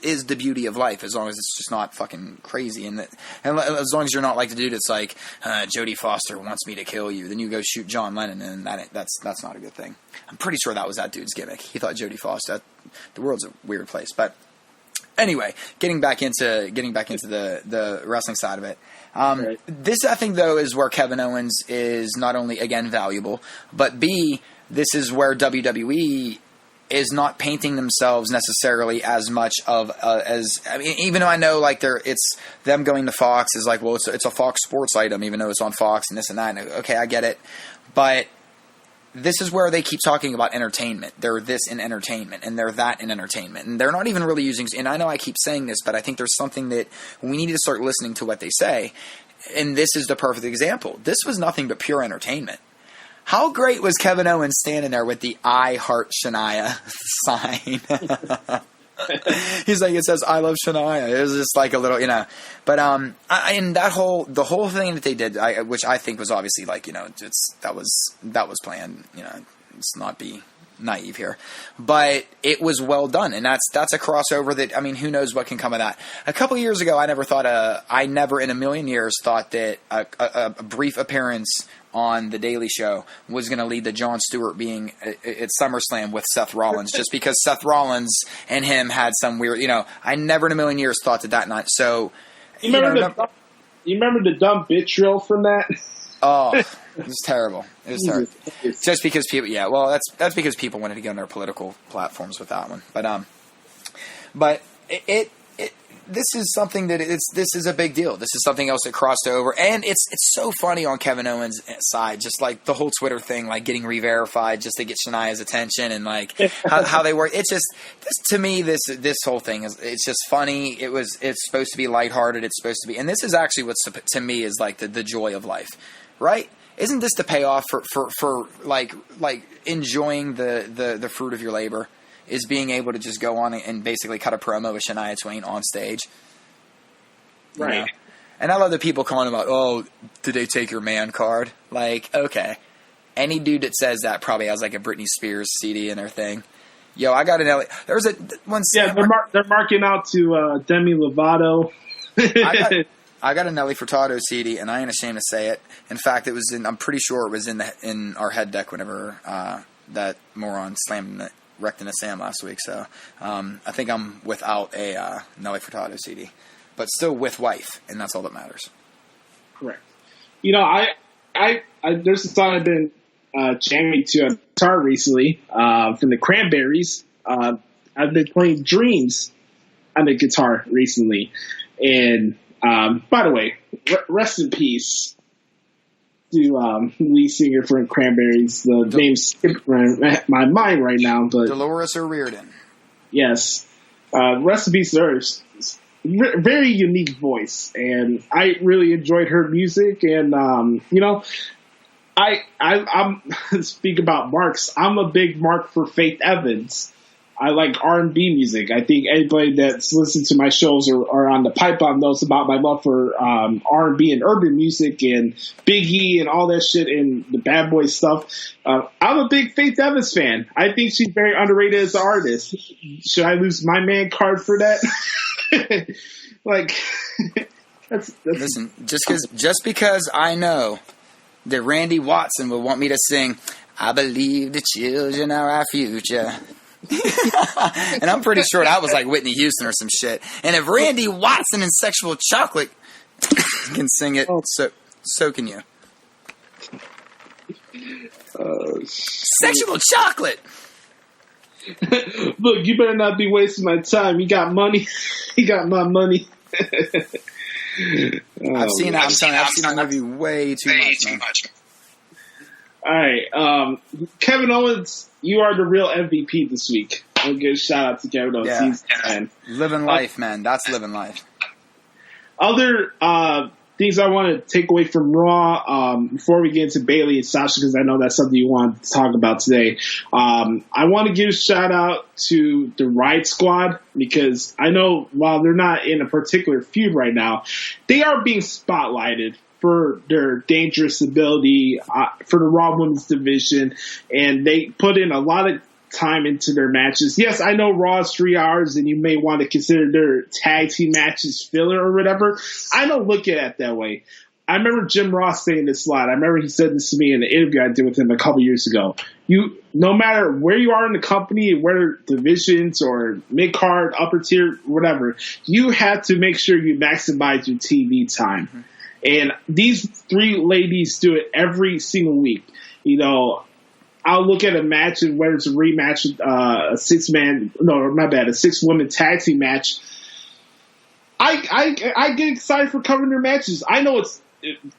the beauty of life, as long as it's just not fucking crazy, and as long as you're not like the dude that's like, Jodie Foster wants me to kill you, then you go shoot John Lennon, and that's not a good thing. I'm pretty sure that was that dude's gimmick. He thought Jodie Foster. The world's a weird place, but anyway, getting back into the wrestling side of it. Right. This, I think, though, is where Kevin Owens is not only again valuable, but B, this is where WWE is not painting themselves necessarily as much of as, I mean, even though I know like it's them going to Fox is like, well, it's a Fox Sports item, even though it's on Fox and this and that. And okay, I get it, but this is where they keep talking about entertainment. They're this in entertainment, and they're that in entertainment. And they're not even really using – and I know I keep saying this, but I think there's something that we need to start listening to what they say. And this is the perfect example. This was nothing but pure entertainment. How great was Kevin Owens standing there with the I Heart Shania sign? He's like, it says "I love Shania." It was just like a little, you know. But and the whole thing that they did, which I think was obviously like, you know, that was planned. You know, let's not be naive here, but it was well done, and that's a crossover that, I mean, who knows what can come of that. A couple years ago, I never in a million years thought that a brief appearance on the Daily Show was going to lead to Jon Stewart being at SummerSlam with Seth Rollins, just because Seth Rollins and him had some weird, you know, I never in a million years thought that night. So, you remember the dumb vitriol from that? Oh, it was terrible. It was terrible. Just because people, yeah, well, that's because people wanted to get on their political platforms with that one. But this is something that this is a big deal. This is something else that crossed over, and it's so funny on Kevin Owens' side, just like the whole Twitter thing, like getting re-verified just to get Shania's attention, and like how they work. It's just to me, this whole thing it's just funny. It's supposed to be lighthearted. It's supposed to be, and this is actually what's to me is like the joy of life, right? Isn't this the payoff for like enjoying the fruit of your labor? Is being able to just go on and basically cut a promo with Shania Twain on stage. Right. You know? And I love the people calling about, oh, did they take your man card? Like, okay. Any dude that says that probably has like a Britney Spears CD in their thing. Yo, I got an LA. There was one. Yeah, they're marking out to Demi Lovato. I got a Nelly Furtado CD, and I ain't ashamed to say it. In fact, it was I'm pretty sure it was in our head deck whenever that moron slammed it. Wrecked in a Sam last week, so I think I'm without a Nelly Furtado CD, but still with wife, and that's all that matters. Correct. You know, I there's a song I've been jamming to on guitar recently from the Cranberries. I've been playing Dreams on the guitar recently, and by the way, rest in peace to lead singer for Cranberries. The name skipped my mind right now, but Dolores O'Riordan. Yes, rest in peace to her. Very unique voice, and I really enjoyed her music. And you know, I'm speak about marks. I'm a big mark for Faith Evans. I like R&B music. I think anybody that's listened to my shows or on the Pipeline knows about my love for R&B and urban music and Biggie and all that shit and the Bad Boy stuff. I'm a big Faith Evans fan. I think she's very underrated as an artist. Should I lose my man card for that? Like, that's listen. Just because I know that Randy Watson would want me to sing, "I believe the children are our future." And I'm pretty sure that was like Whitney Houston or some shit. And if Randy Watson and Sexual Chocolate can sing it, so can you. Sexual Chocolate! Look, you better not be wasting my time. You got money. You got my money. I've seen that movie way too much. All right, Kevin Owens, you are the real MVP this week. I'll give a shout out to Kevin Owens. Yeah. He's Living life, man. That's living life. Other things I want to take away from Raw before we get into Bayley and Sasha, because I know that's something you want to talk about today. I want to give a shout out to the Riot Squad, because I know while they're not in a particular feud right now, they are being spotlighted for their dangerous ability for the Raw Women's division, and they put in a lot of time into their matches. Yes, I know Raw is 3 hours and you may want to consider their tag team matches filler or whatever. I don't look at it that way. I remember Jim Ross saying this a lot. I remember he said this to me in an interview I did with him a couple years ago. No matter where you are in the company, whether divisions or mid-card, upper tier, whatever, you have to make sure you maximize your TV time. Mm-hmm. And these three ladies do it every single week. You know, I'll look at a match, and whether it's a rematch, a 6-woman tag team match. I get excited for covering their matches. I know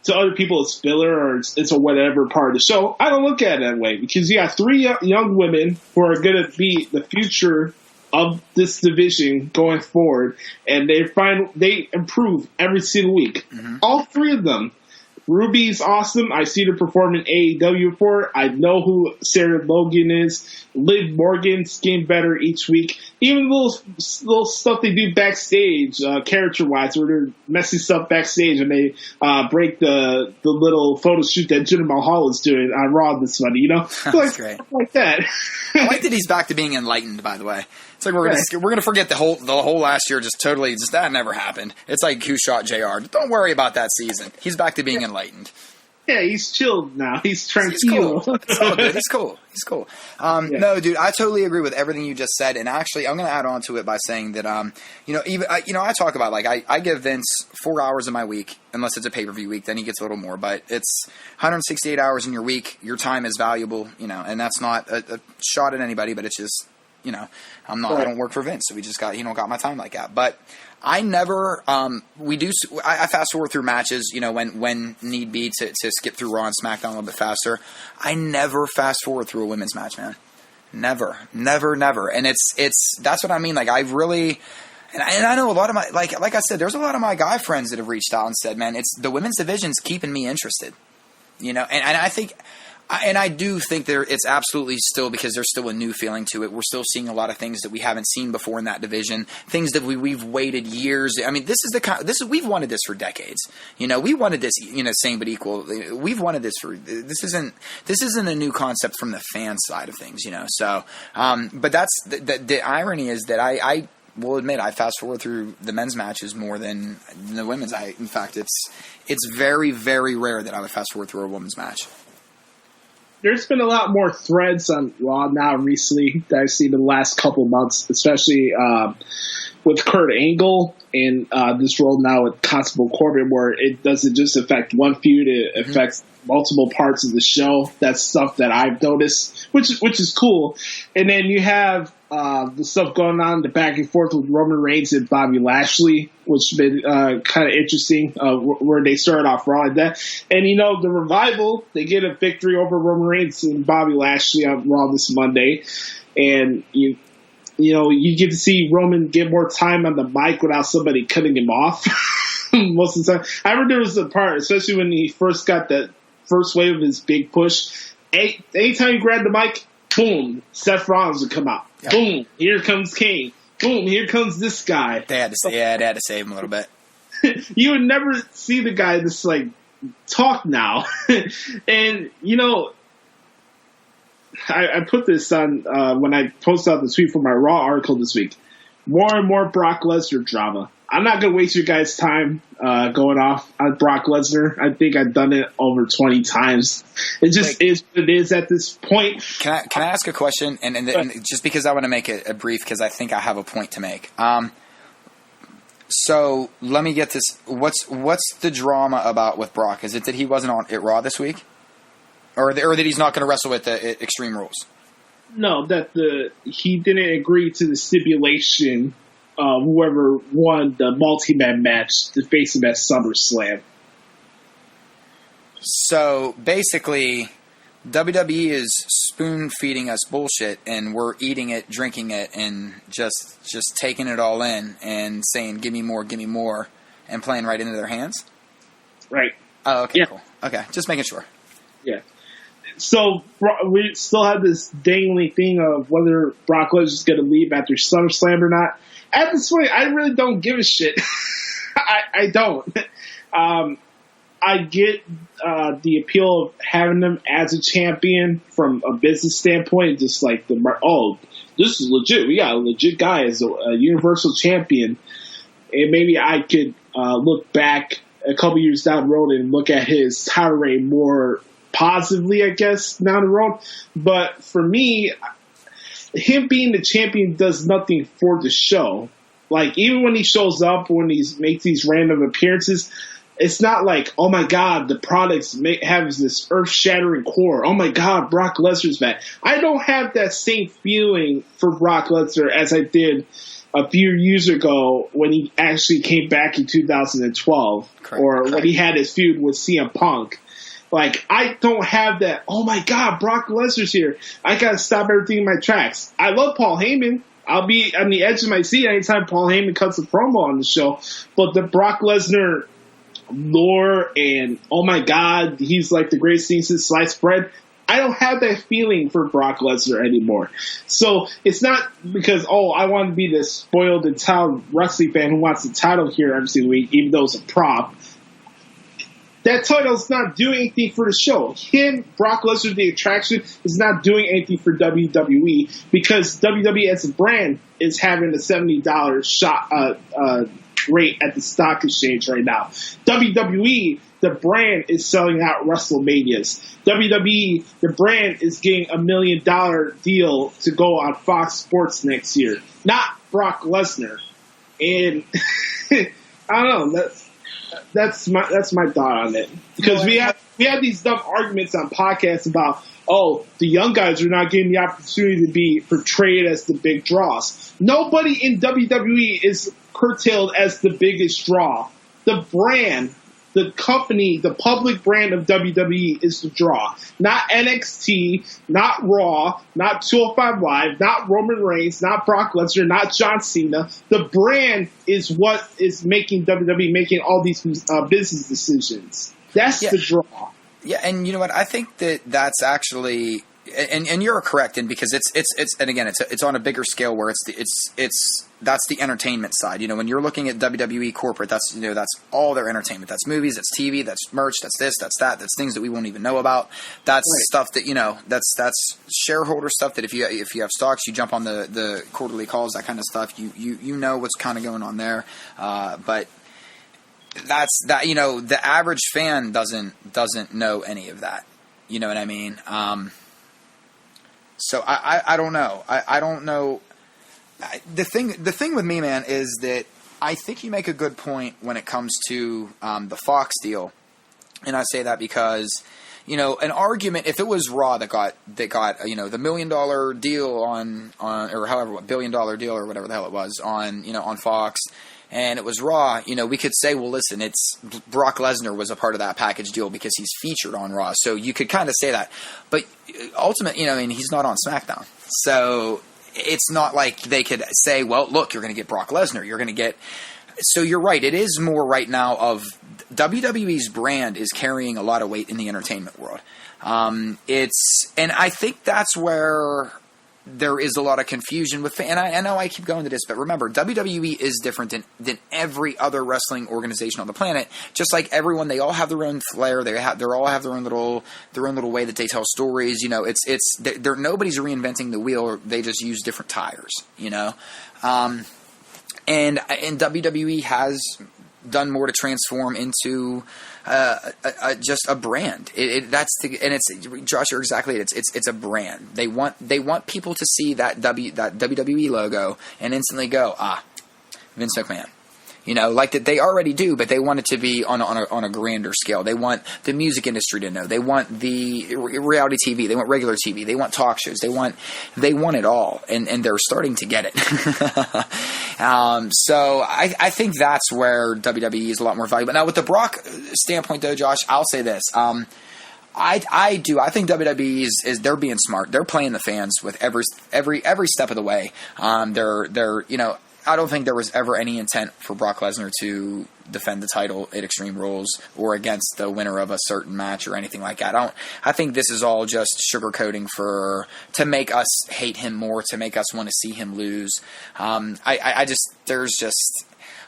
to other people it's filler or it's a whatever part of the show. I don't look at it that way, because you got three young women who are going to be the future of this division going forward, and they improve every single week. Mm-hmm. All three of them. Ruby's awesome. I see her perform in AEW before. I know who Sarah Logan is. Liv Morgan's getting better each week. Even little stuff they do backstage, character-wise, where they're messing stuff backstage and they break the little photo shoot that Jinder Mahal is doing on Raw this Monday, you know? That's great. Like that. I like that he's back to being enlightened, by the way. It's like we're gonna forget the whole last year just that never happened. It's like who shot JR. Don't worry about that season. He's back to being enlightened. Yeah, he's chilled now. He's tranquilo. Cool. It's all good. He's cool. No, dude, I totally agree with everything you just said. And actually, I'm going to add on to it by saying that, I talk about, like, I give Vince 4 hours of my week, unless it's a pay-per-view week, then he gets a little more. But it's 168 hours in your week. Your time is valuable, and that's not a shot at anybody, but it's just, I don't work for Vince, so we just got my time like that. But I never, I fast forward through matches, when need be to skip through Raw and SmackDown a little bit faster. I never fast forward through a women's match, man. Never. And that's what I mean. Like, I really, and I know a lot of my, like I said, there's a lot of my guy friends that have reached out and said, man, it's the women's division's keeping me interested, and I think, and I do think it's absolutely still, because there's still a new feeling to it. We're still seeing a lot of things that we haven't seen before in that division. Things that we've waited years. I mean, we've wanted this for decades. We wanted this, same but equal. We've wanted this this isn't a new concept from the fan side of things, So, but that's the irony is that I will admit I fast forward through the men's matches more than the women's. In fact, it's very, very rare that I would fast forward through a women's match. There's been a lot more threads on Raw now recently that I've seen in the last couple months, especially with Kurt Angle and this role now with Constable Corbin, where it doesn't just affect one feud, it affects multiple parts of the show. That's stuff that I've noticed, which is cool. And then you have the stuff going on, the back and forth with Roman Reigns and Bobby Lashley, which has been kind of interesting, where they started off Raw like that. And, the Revival, they get a victory over Roman Reigns and Bobby Lashley on Raw this Monday. And, you get to see Roman get more time on the mic without somebody cutting him off most of the time. I remember there was a part, especially when he first got that first wave of his big push. Anytime he grabbed the mic, boom, Seth Rollins would come out. Yep. Boom, here comes Kane. Boom, here comes this guy. They had to save him a little bit. You would never see the guy just talk now. And I put this on when I posted out the tweet for my Raw article this week. More and more Brock Lesnar drama. I'm not going to waste your guys' time going off on Brock Lesnar. I think I've done it over 20 times. It just is what it is at this point. Can I ask a question? And just because I want to make it a brief, because I think I have a point to make. So let me get this. What's the drama about with Brock? Is it that he wasn't on at Raw this week, or that he's not going to wrestle with the Extreme Rules? No, that he didn't agree to the stipulation of whoever won the multi-man match to face him at SummerSlam. So basically, WWE is spoon-feeding us bullshit, and we're eating it, drinking it, and just taking it all in and saying, give me more, and playing right into their hands? Right. Oh, okay, yeah. Cool. Okay, just making sure. Yeah. So we still have this dangling thing of whether Brock Lesnar is going to leave after SummerSlam or not. At this point, I really don't give a shit. I don't. I get the appeal of having him as a champion from a business standpoint, just like this is legit. We got a legit guy as a Universal Champion, and maybe I could look back a couple years down the road and look at his title reign more positively, I guess, down the road. But for me, him being the champion does nothing for the show. Like, even when he shows up, when he makes these random appearances, it's not like, oh my God, the products have this earth-shattering core. Oh my God, Brock Lesnar's back. I don't have that same feeling for Brock Lesnar as I did a few years ago when he actually came back in 2012, or when he had his feud with CM Punk. Like, I don't have that, oh my God, Brock Lesnar's here. I gotta stop everything in my tracks. I love Paul Heyman. I'll be on the edge of my seat anytime Paul Heyman cuts a promo on the show. But the Brock Lesnar lore and, oh my God, he's like the greatest thing since sliced bread, I don't have that feeling for Brock Lesnar anymore. So it's not because, I want to be this spoiled and child wrestling fan who wants the title here every single week, even though it's a prop. That title's not doing anything for the show. Brock Lesnar, the attraction, is not doing anything for WWE because WWE as a brand is having a $70 shot rate at the stock exchange right now. WWE, the brand, is selling out WrestleManias. WWE, the brand, is getting $1 million deal to go on Fox Sports next year. Not Brock Lesnar. And I don't know. That's my thought on it. Because we have these dumb arguments on podcasts about, the young guys are not getting the opportunity to be portrayed as the big draws. Nobody in WWE is curtailed as the biggest draw. The brand, the company, the public brand of WWE is the draw. Not NXT, not Raw, not 205 Live, not Roman Reigns, not Brock Lesnar, not John Cena. The brand is what is making WWE making all these business decisions. That's the draw. Yeah, and you know what? I think that's actually, and you're correct, and because it's and again it's on a bigger scale where that's the entertainment side. You know, when you're looking at WWE Corporate, that's all their entertainment. That's movies, that's TV, that's merch, that's this, that's that, that's things that we won't even know about. That's stuff that that's shareholder stuff that if you have stocks, you jump on the quarterly calls, that kind of stuff. You know what's kind of going on there, but. That's that. The average fan doesn't know any of that. You know what I mean? So I don't know. I don't know. The thing with me, man, is that I think you make a good point when it comes to the Fox deal, and I say that because an argument, if it was Raw that got the $1 million deal on or however $1 billion deal or whatever the hell it was on Fox. And it was Raw, we could say, well, listen, it's Brock Lesnar was a part of that package deal because he's featured on Raw. So you could kind of say that. But ultimately, he's not on SmackDown. So it's not like they could say, well, look, you're going to get Brock Lesnar. You're going to get – so you're right. It is more right now of WWE's brand is carrying a lot of weight in the entertainment world. And I think that's where – there is a lot of confusion with, and I know I keep going to this, but remember, WWE is different than every other wrestling organization on the planet. Just like everyone, they all have their own flair. They all have their own little way that they tell stories. They're nobody's reinventing the wheel. They just use different tires. And WWE has done more to transform into just a brand. It's Josh, you're exactly it. It's a brand. They want people to see that WWE logo and instantly go, Vince McMahon. Like that they already do, but they want it to be on a grander scale. They want the music industry to know. They want the reality TV. They want regular TV. They want talk shows. They want it all, and they're starting to get it. So I think that's where WWE is a lot more valuable. Now with the Brock standpoint, though, Josh, I'll say this. I think WWE is they're being smart. They're playing the fans with every step of the way. I don't think there was ever any intent for Brock Lesnar to defend the title at Extreme Rules or against the winner of a certain match or anything like that. I think this is all just sugarcoating to make us hate him more, to make us want to see him lose.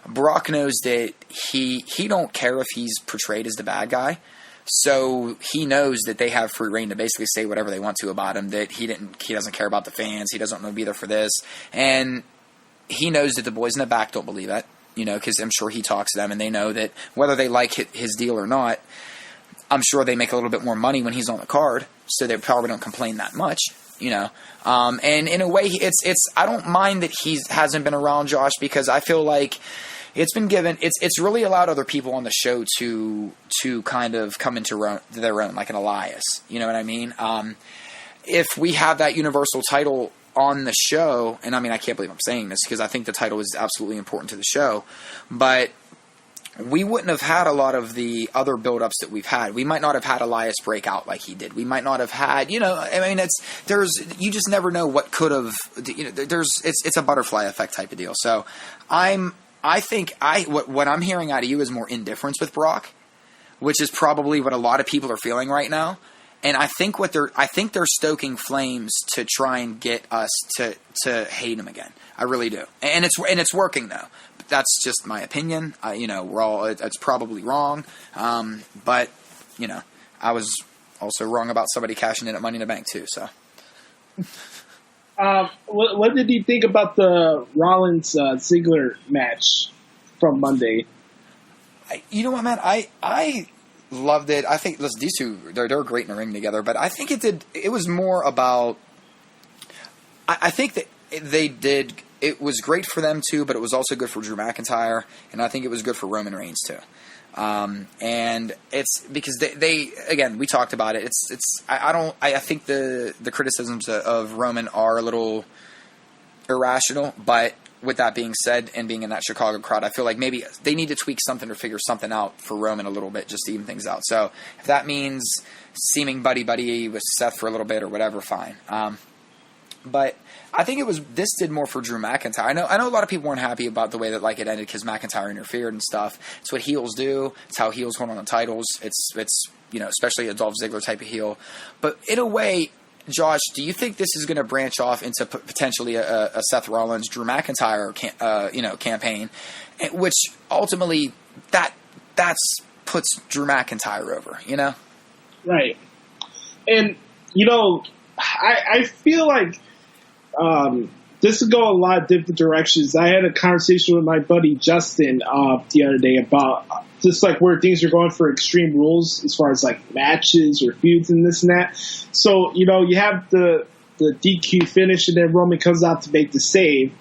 Brock knows that he don't care if he's portrayed as the bad guy. So he knows that they have free reign to basically say whatever they want to about him, that he doesn't care about the fans. He doesn't want to be there for this. And he knows that the boys in the back don't believe it, because I'm sure he talks to them, and they know that whether they like his deal or not, I'm sure they make a little bit more money when he's on the card, so they probably don't complain that much, And in a way, I don't mind that he hasn't been around, Josh, because I feel like it's been given. It's really allowed other people on the show to kind of come into their own, like an Elias. You know what I mean? If we have that Universal title on the show, and I mean, I can't believe I'm saying this because I think the title is absolutely important to the show, but we wouldn't have had a lot of the other build-ups that we've had. We might not have had Elias break out like he did. We might not have had, you just never know what could have, it's a butterfly effect type of deal. So I think what I'm hearing out of you is more indifference with Brock, which is probably what a lot of people are feeling right now. And I think they're stoking flames to try and get us to hate him again. I really do, and it's working though. But that's just my opinion. It's probably wrong, but I was also wrong about somebody cashing in at Money in the Bank too. So, what did you think about the Rollins Ziggler match from Monday? You know what, man? I loved it. I think these two they're great in the ring together, but I think it was more about I think that it was great for them too, but it was also good for Drew McIntyre, and I think it was good for Roman Reigns too. And it's because they again, we talked about it. I think the criticisms of Roman are a little irrational, but with that being said, and being in that Chicago crowd, I feel like maybe they need to tweak something or figure something out for Roman a little bit, just to even things out. So if that means seeming buddy with Seth for a little bit or whatever, fine. But I think this did more for Drew McIntyre. I know a lot of people weren't happy about the way that it ended because McIntyre interfered and stuff. It's what heels do. It's how heels hold on the titles. It's especially a Dolph Ziggler type of heel. But in a way, Josh, do you think this is going to branch off into potentially a Seth Rollins, Drew McIntyre, campaign, which ultimately that puts Drew McIntyre over, Right. And I feel like this could go a lot of different directions. I had a conversation with my buddy Justin the other day about just where things are going for Extreme Rules as far as matches or feuds and this and that. So, you have the DQ finish and then Roman comes out to make the save.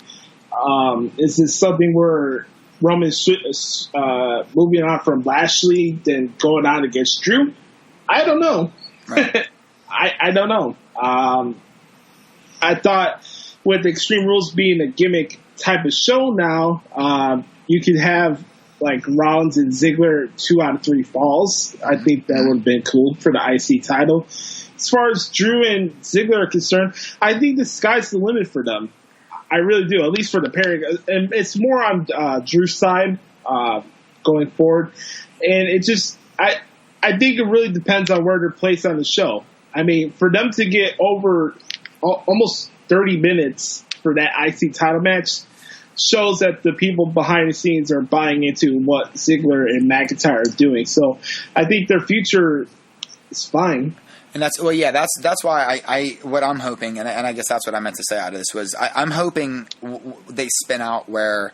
Is this something where Roman's moving on from Lashley, then going on against Drew? I don't know. Right. I don't know. I thought with Extreme Rules being a gimmick type of show now, you could have Rollins and Ziggler 2 out of 3 falls. I think that would have been cool for the IC title. As far as Drew and Ziggler are concerned, I think the sky's the limit for them. I really do, at least for the pairing. And it's more on Drew's side going forward. And it just, I think it really depends on where they're placed on the show. I mean, for them to get over almost 30 minutes for that IC title match shows that the people behind the scenes are buying into what Ziggler and McIntyre are doing. So I think their future is fine. And that's why I what I'm hoping, and I guess that's what I meant to say out of this was I'm hoping they spin out where,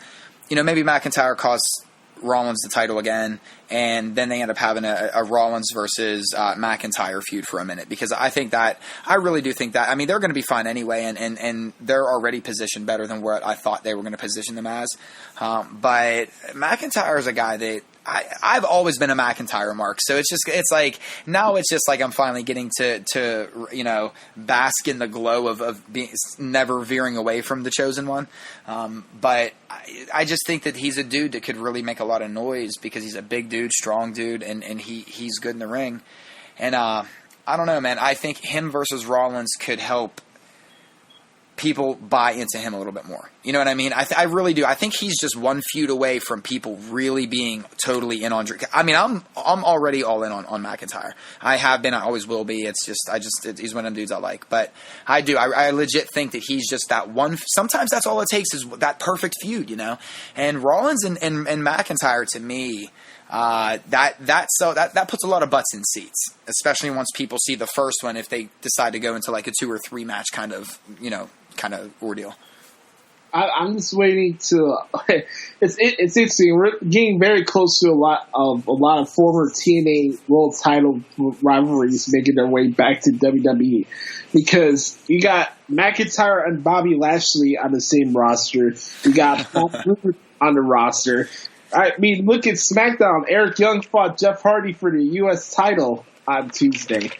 maybe McIntyre costs Rollins the title again, and then they end up having a Rollins versus McIntyre feud for a minute, because I really do think that, I mean, they're going to be fine anyway, and they're already positioned better than what I thought they were going to position them as. But McIntyre is a guy that I've always been a McIntyre mark, so it's like now it's just like I'm finally getting to bask in the glow of being never veering away from the chosen one. But I just think that he's a dude that could really make a lot of noise, because he's a big dude, strong dude, and he's good in the ring. And I don't know, man. I think him versus Rollins could help people buy into him a little bit more. You know what I mean? I really do. I think he's just one feud away from people really being totally in on Drew. I mean, I'm already all in on McIntyre. I have been. I always will be. It's just he's one of them dudes I like. But I do. I legit think that he's just that one. Sometimes that's all it takes is that perfect feud, And Rollins and McIntyre, to me, that puts a lot of butts in seats, especially once people see the first one, if they decide to go into like a 2 or 3 match kind of ordeal. I'm just waiting to. It's interesting. We're getting very close to a lot of former TNA World Title rivalries making their way back to WWE, because you got McIntyre and Bobby Lashley on the same roster. You got Paul Rudd on the roster. I mean, look at SmackDown. Eric Young fought Jeff Hardy for the U.S. title on Tuesday.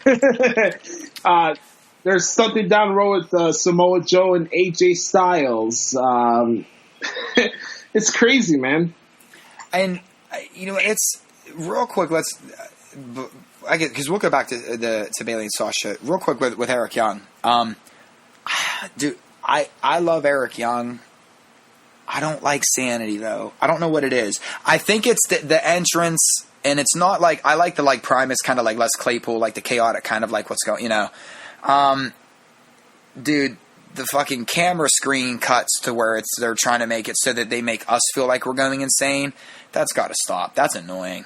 There's something down the road with Samoa Joe and AJ Styles. It's crazy, man. And it's real quick. Because we'll go back to Bayley and Sasha real quick with Eric Young. Dude, I love Eric Young. I don't like Sanity, though. I don't know what it is. I think it's the entrance, and it's not like I like the Primus kind of like Les Claypool, like the chaotic kind of like what's going, dude, the fucking camera screen cuts to where they're trying to make it so that they make us feel like we're going insane. That's got to stop. That's annoying.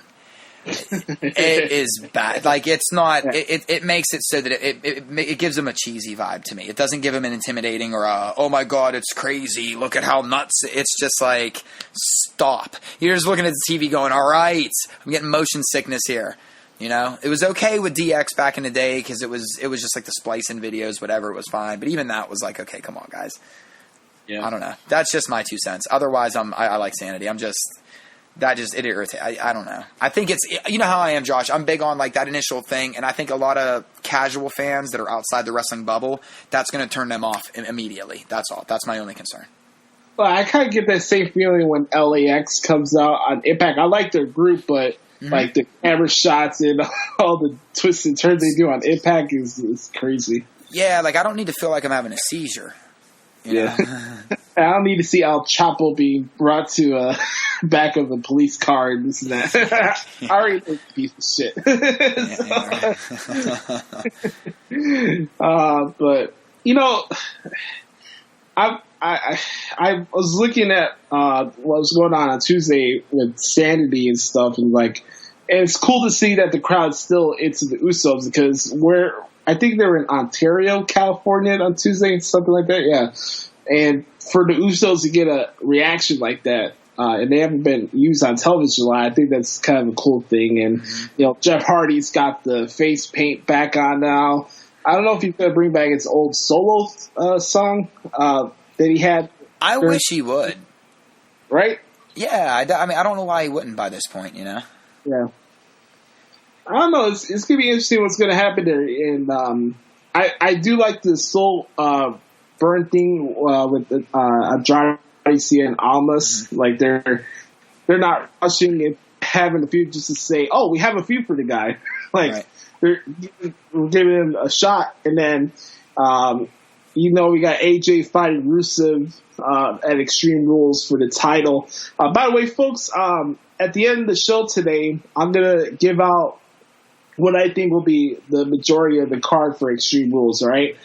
It is bad. Like, it's not. It makes it so that it gives them a cheesy vibe to me. It doesn't give them an intimidating or oh my god, it's crazy. Look at how nuts. It's just like, stop. You're just looking at the TV going, all right, I'm getting motion sickness here. It was okay with DX back in the day because it was just like the splicing videos, whatever. It was fine, but even that was like, okay, come on, guys. Yeah, I don't know. That's just my 2 cents. Otherwise, I like Sanity. It irritates. I don't know. I think it's, how I am, Josh. I'm big on like that initial thing, and I think a lot of casual fans that are outside the wrestling bubble, that's going to turn them off immediately. That's all. That's my only concern. Well, I kind of get that same feeling when LAX comes out on Impact. I like their group, but like the camera shots and all the twists and turns they do on Impact is crazy. Yeah, like I don't need to feel like I'm having a seizure. Yeah. I don't need to see El Chapo being brought to back of a police car and this and that. I already know a piece of shit. But I was looking at what was going on Tuesday with Sanity and stuff, and it's cool to see that the crowd's still into the Usos, because I think they were in Ontario, California on Tuesday, something like that. Yeah, and for the Usos to get a reaction like that, and they haven't been used on television a lot, I think that's kind of a cool thing. And Jeff Hardy's got the face paint back on now. I don't know if he's going to bring back his old solo song that he had. I wish he would. Right? Yeah, I mean, I don't know why he wouldn't by this point, Yeah. I don't know. It's going to be interesting what's going to happen there. And I do like the soul burn thing with Andrade and Almas. Mm-hmm. Like they're not rushing and having a feud just to say, oh, we have a feud for the guy. Right. We're giving him a shot, and then we got AJ fighting Rusev at Extreme Rules for the title. By the way, folks, at the end of the show today, I'm gonna give out what I think will be the majority of the card for Extreme Rules. All right,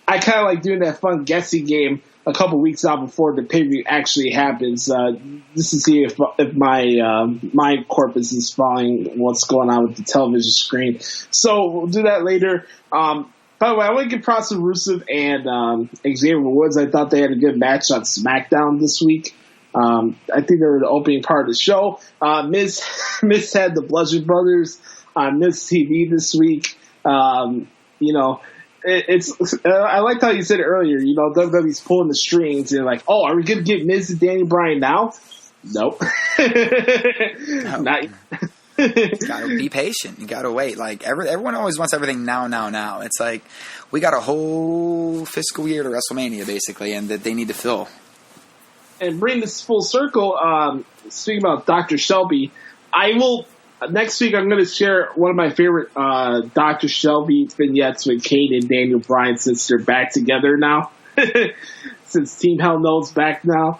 I kind of like doing that fun guessing game a couple weeks out before the pay-per-view actually happens, just to see if my corpus is following what's going on with the television screen. So we'll do that later. By the way, I want to give props to Rusev and Xavier Woods. I thought they had a good match on SmackDown this week. I think they were the opening part of the show. Miz had the Bludgeon Brothers on Miz TV this week. I liked how you said it earlier. WWE's pulling the strings and like, oh, are we going to get Miz and Daniel Bryan now? Nope. No. Not. You gotta be patient. You gotta wait. Like everyone always wants everything now. It's like we got a whole fiscal year to WrestleMania basically, and that they need to fill. And bring this full circle. Speaking about Dr. Shelby, next week I'm going to share one of my favorite Dr. Shelby vignettes with Kane and Daniel Bryan since they're back together now. Since Team Hell No's back now.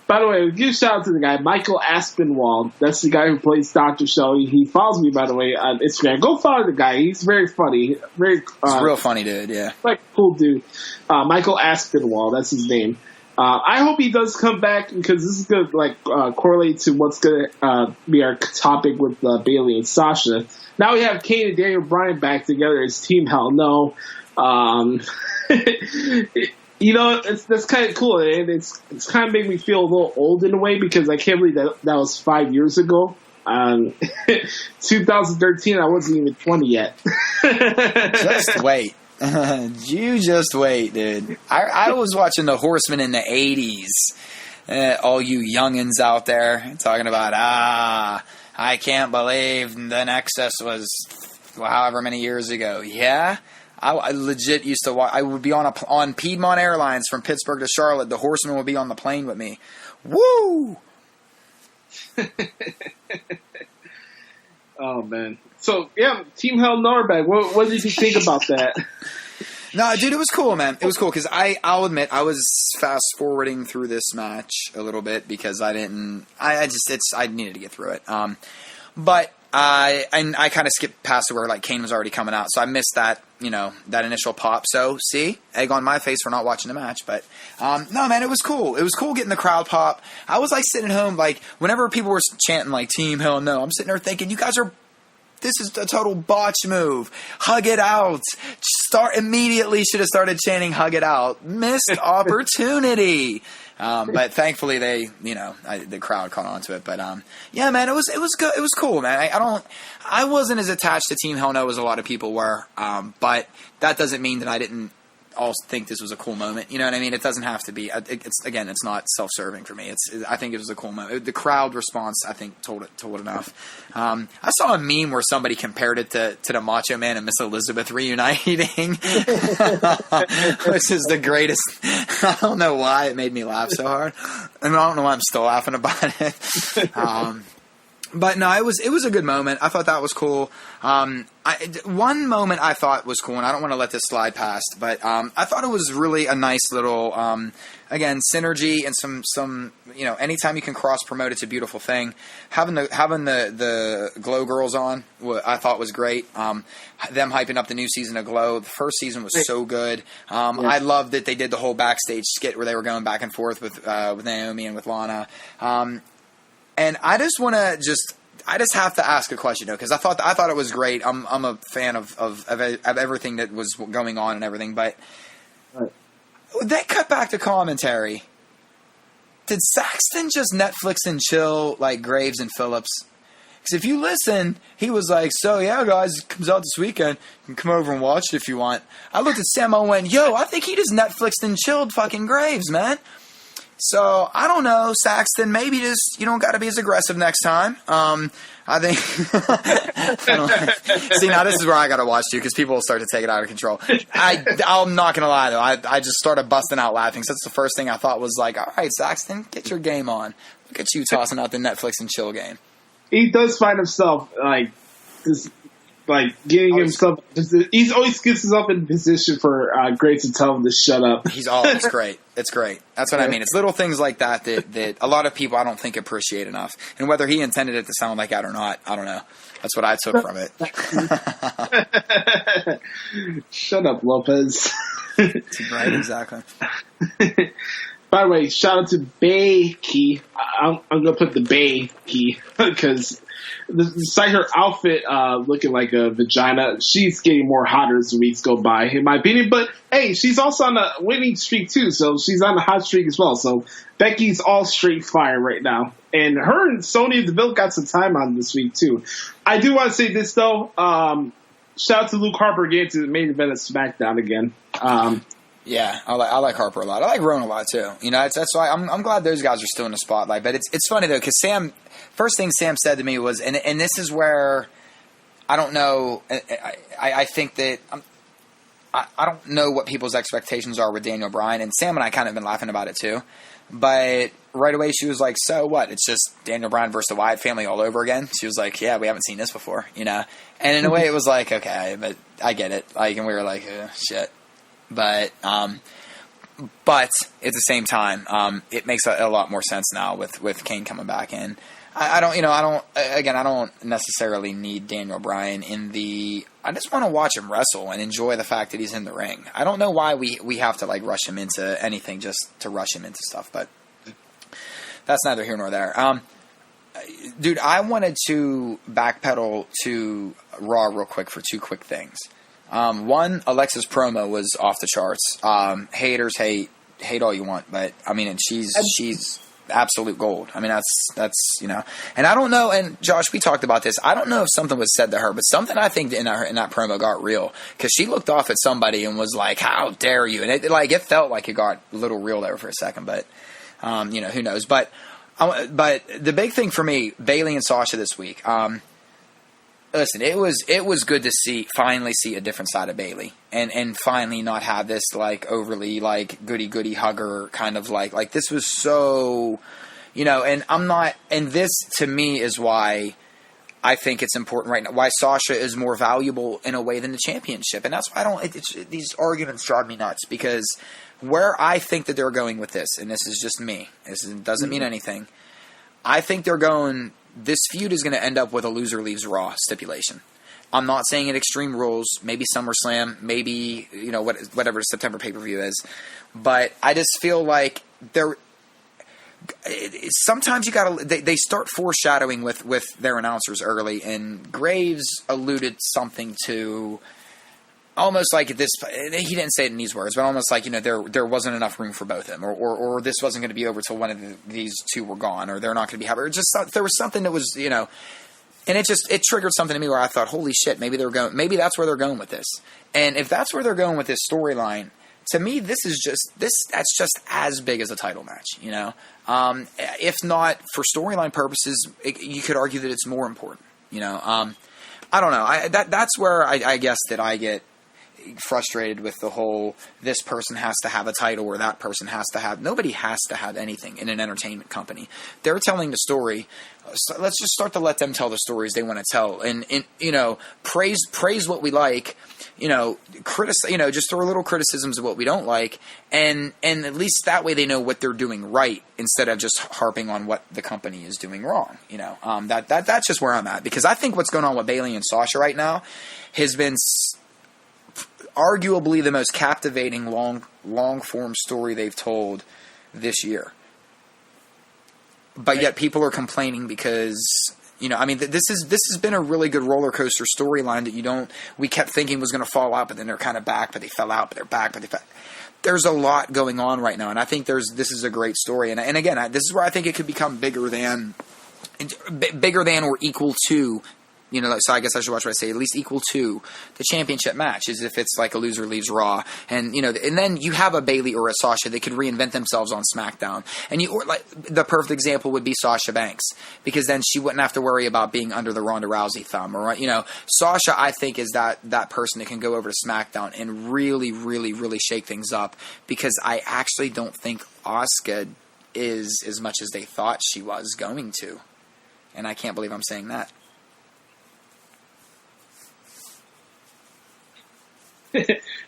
By the way, give a shout out to the guy, Michael Aspinwall. That's the guy who plays Dr. Shelby. He follows me, by the way, on Instagram. Go follow the guy. He's very funny. He's a real funny dude, yeah. Like cool dude. Michael Aspinwall, that's his name. I hope he does come back because this is going to correlate to what's going to be our topic with Bayley and Sasha. Now we have Kane and Daniel Bryan back together as Team Hell No. That's kind of cool, and it's kind of made me feel a little old in a way because I can't believe that was 5 years ago. 2013, I wasn't even 20 yet. Just wait. You just wait, dude. I was watching The Horsemen in the 80s. All you youngins out there talking about, I can't believe the Nexus was however many years ago. Yeah? I legit used to watch. I would be on Piedmont Airlines from Pittsburgh to Charlotte. The Horsemen would be on the plane with me. Woo! Oh man. So yeah, Team Hell No are back. What did you think about that? No, dude, it was cool, man. It was cool because I'll admit I was fast forwarding through this match a little bit because I needed to get through it. But I kind of skipped past where like Kane was already coming out, so I missed that that initial pop. So see, egg on my face for not watching the match. But no, man, it was cool. It was cool getting the crowd pop. I was like sitting at home, like whenever people were chanting like Team Hell No, I'm sitting there thinking, you guys are. This is a total botch move. Hug it out. Start immediately. Should have started chanting "Hug it out." Missed opportunity. But thankfully the crowd caught on to it. But yeah, man, it was good. It was cool, man. I wasn't as attached to Team Hell No as a lot of people were. But that doesn't mean that I didn't also think this was a cool moment. You know what I mean? It doesn't have to be. It's not self-serving for me. I think it was a cool moment. The crowd response, I think, told it enough. I saw a meme where somebody compared it to the Macho Man and Miss Elizabeth reuniting, which is the greatest. I don't know why it made me laugh so hard. I don't know why I'm still laughing about it. But no, it was a good moment. I thought that was cool. One moment I thought was cool, and I don't want to let this slide past, but I thought it was really a nice little, again, synergy and some anytime you can cross promote, it's a beautiful thing. Having the Glow girls on, I thought was great. Them hyping up the new season of Glow. The first season was so good. I loved that they did the whole backstage skit where they were going back and forth with Naomi and with Lana. And I just want to I just have to ask a question though, because I thought it was great. I'm a fan of everything that was going on and everything, but they cut back to commentary. Did Saxton just Netflix and chill like Graves and Phillips? Because if you listen, he was like, "So yeah, guys, it comes out this weekend. You can come over and watch it if you want." I looked at Sam and went, "Yo, I think he just Netflixed and chilled fucking Graves, man." So, I don't know, Saxton, maybe just, you don't got to be as aggressive next time. I think, see, now this is where I got to watch you because people will start to take it out of control. I'm not going to lie, though. I just started busting out laughing. So that's the first thing I thought was like, all right, Saxton, get your game on. Look at you tossing out the Netflix and chill game. He does find himself, getting himself. He always gets himself in position for Grace to tell him to shut up. He's always great. It's great. That's what I mean. It's little things like that a lot of people I don't think appreciate enough. And whether he intended it to sound like that or not, I don't know. That's what I took from it. Shut up, Lopez. Right, exactly. By the way, shout out to Bayley. I'm gonna put the Bayley because despite her outfit looking like a vagina, she's getting more hotter as the weeks go by, in my opinion. But hey, she's also on a winning streak too, so she's on a hot streak as well. So Becky's all straight fire right now, and her and Sonya Deville got some time on this week too. I do want to say this though. Shout out to Luke Harper getting to the main event of SmackDown again. Yeah, I like Harper a lot. I like Rowan a lot too. You know, that's why I'm glad those guys are still in the spotlight. But it's funny though because first thing Sam said to me was, and this is where I don't know. I think that I don't know what people's expectations are with Daniel Bryan, and Sam and I kind of been laughing about it too. But right away she was like, "So what? It's just Daniel Bryan versus the Wyatt family all over again." She was like, "Yeah, we haven't seen this before," you know. And in a way, it was like, okay, but I get it. Like, and we were like, shit. But at the same time, it makes a lot more sense now with Kane coming back in. I don't necessarily need Daniel Bryan I just want to watch him wrestle and enjoy the fact that he's in the ring. I don't know why we have to like rush him into anything just to rush him into stuff, but that's neither here nor there. Dude, I wanted to backpedal to Raw real quick for two quick things. One, Alexa's promo was off the charts. Haters hate all you want, but I mean, and she's absolute gold. I mean, that's you know, and I don't know. And Josh, we talked about this. I don't know if something was said to her, but something I think in that promo got real because she looked off at somebody and was like, "How dare you?" And it felt like it got a little real there for a second, but you know, who knows? But the big thing for me, Bayley and Sasha this week. Listen, it was good to finally see a different side of Bayley and finally not have this like overly like goody hugger kind of like this was so, you know, and this to me is why I think it's important right now, why Sasha is more valuable in a way than the championship. And that's why these arguments drive me nuts because where I think that they're going with this, and this is just me, doesn't mean anything. I think they're going, this feud is going to end up with a loser leaves Raw stipulation. I'm not saying it Extreme Rules, maybe SummerSlam, maybe, you know, whatever September pay-per-view is. But I just feel like sometimes you got to, they start foreshadowing with their announcers early, and Graves alluded something to almost like this, he didn't say it in these words, but almost like, you know, there wasn't enough room for both of them, or this wasn't going to be over till one of these two were gone, or they're not going to be happy, or just there was something that was, you know, and it triggered something to me where I thought, holy shit, maybe that's where they're going with this. And if that's where they're going with this storyline, to me, that's just as big as a title match, you know. If not for storyline purposes, you could argue that it's more important, you know. I don't know. That's where I guess that I get frustrated with the whole this person has to have a title or that person has to have. Nobody has to have anything in an entertainment company. They're telling the story. So let's just start to let them tell the stories they want to tell, and you know, praise what we like. You know, just throw little criticisms of what we don't like, and at least that way they know what they're doing right instead of just harping on what the company is doing wrong. You know, that's just where I'm at, because I think what's going on with Bayley and Sasha right now has been arguably the most captivating long form story they've told this year. But yet people are complaining because, you know, I mean, this has been a really good roller coaster storyline that we kept thinking was going to fall out, but then they're kind of back, but they fell out, but they're back, but they fell. There's a lot going on right now, and I think this is a great story. And again, this is where I think it could become bigger than or equal to, you know, so I guess I should watch what I say, at least equal to the championship match, as if it's like a loser leaves Raw. And, you know, and then you have a Bayley or a Sasha that could reinvent themselves on SmackDown. And or like the perfect example would be Sasha Banks, because then she wouldn't have to worry about being under the Ronda Rousey thumb. Or, you know, Sasha, I think, is that person that can go over to SmackDown and really, really, really shake things up, because I actually don't think Asuka is as much as they thought she was going to. And I can't believe I'm saying that.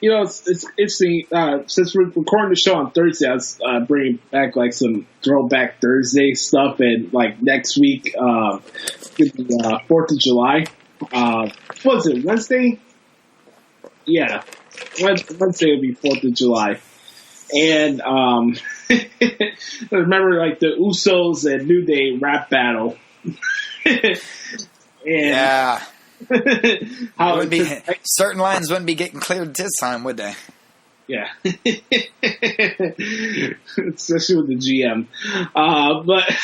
You know, it's interesting. Since we're recording the show on Thursday, I was bringing back like some throwback Thursday stuff, and like next week, 4th of July. What was it, Wednesday? Yeah, Wednesday would be 4th of July, and I remember like the Usos and New Day rap battle. And Yeah. how Would be, certain lines wouldn't be getting cleared this time, would they? yeah. Especially with the GM. But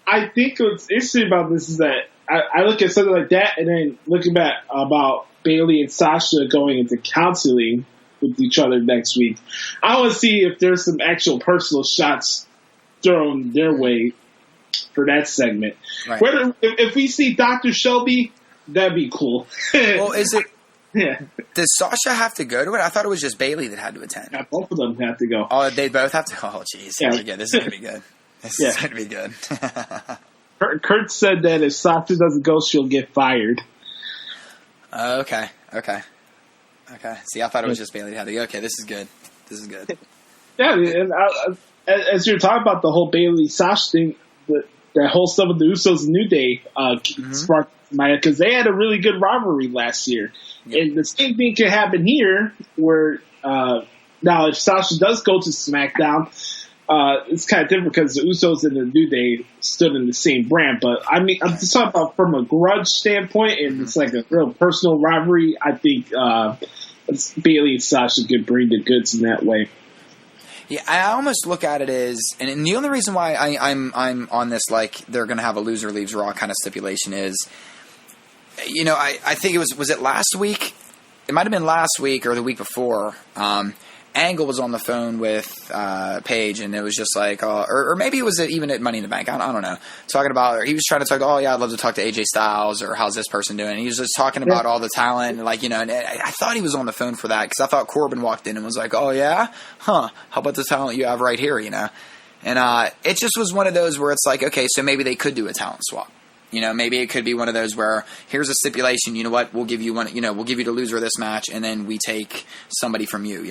I think what's interesting about this is that I look at something like that, and then looking back about Bayley and Sasha going into counseling with each other next week. I want to see if there's some actual personal shots thrown their way for that segment. Right. Whether if we see Dr. Shelby, that'd be cool. Well, is it? Yeah. Does Sasha have to go to it? I thought it was just Bayley that had to attend. Yeah, both of them have to go. Oh, they both have to. Oh, jeez. Yeah. This is gonna be good. This is gonna be good. Kurt said that if Sasha doesn't go, she'll get fired. Okay. See, I thought it was just Bayley that had to go. Okay, this is good. Yeah, and as you're talking about the whole Bayley Sasha thing, that whole stuff with the Usos and New Day sparked my head because they had a really good rivalry last year. Yep. And the same thing can happen here where now if Sasha does go to SmackDown, it's kind of different because the Usos and the New Day stood in the same brand. But I mean, I'm just talking about from a grudge standpoint, and it's like a real personal rivalry. I think Bayley and Sasha could bring the goods in that way. Yeah, I almost look at it as, and the only reason why I'm on this like they're going to have a loser leaves Raw kind of stipulation is, I think it was it last week? It might have been last week or the week before. Angle was on the phone with Paige, and it was just like, or maybe it was even at Money in the Bank. I don't know. Talking about, he was trying to talk, I'd love to talk to AJ Styles, or how's this person doing? And he was just talking about all the talent, and and I thought he was on the phone for that, because I thought Corbin walked in and was like, oh yeah? Huh, how about the talent you have right here, And it just was one of those where it's like, okay, so maybe they could do a talent swap. Maybe it could be one of those where here's a stipulation. You know what? We'll give you one. We'll give you the loser of this match, and then we take somebody from you.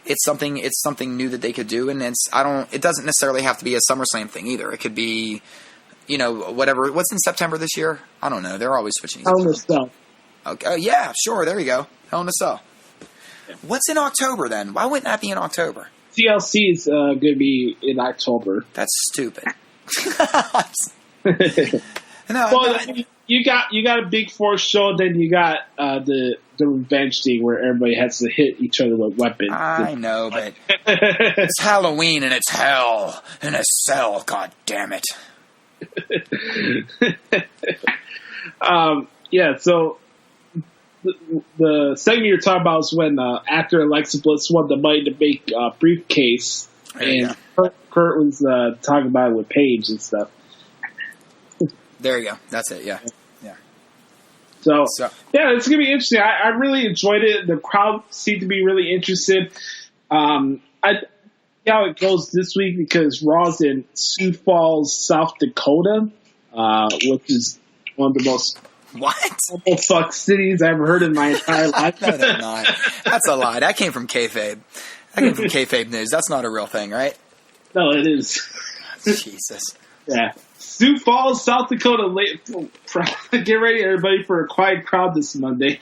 It's something new that they could do, and it doesn't necessarily have to be a SummerSlam thing either. It could be, whatever. What's in September this year? I don't know. They're always switching. Hell in a Cell. Okay. Yeah. Sure. There you go. Hell in a Cell. Yeah. What's in October then? Why wouldn't that be in October? TLC is going to be in October. That's stupid. You got a Big Four show, then you got the revenge thing where everybody has to hit each other with weapons. I know, but it's Halloween and it's hell in a cell. God damn it! So the segment you're talking about is when after Alexa Bliss won the Money to Make briefcase, and Kurt was talking about it with Paige and stuff. There you go. That's it. Yeah. So yeah, it's gonna be interesting. I really enjoyed it. The crowd seemed to be really interested. I see how it goes this week because Raw's in Sioux Falls, South Dakota, which is one of the most fuck cities I've ever heard in my entire life. No, they're not. That's a lie. That came from kayfabe. That came from kayfabe news. That's not a real thing, right? No, it is. Jesus. Yeah. Sioux Falls, South Dakota. Get ready, everybody, for a quiet crowd this Monday.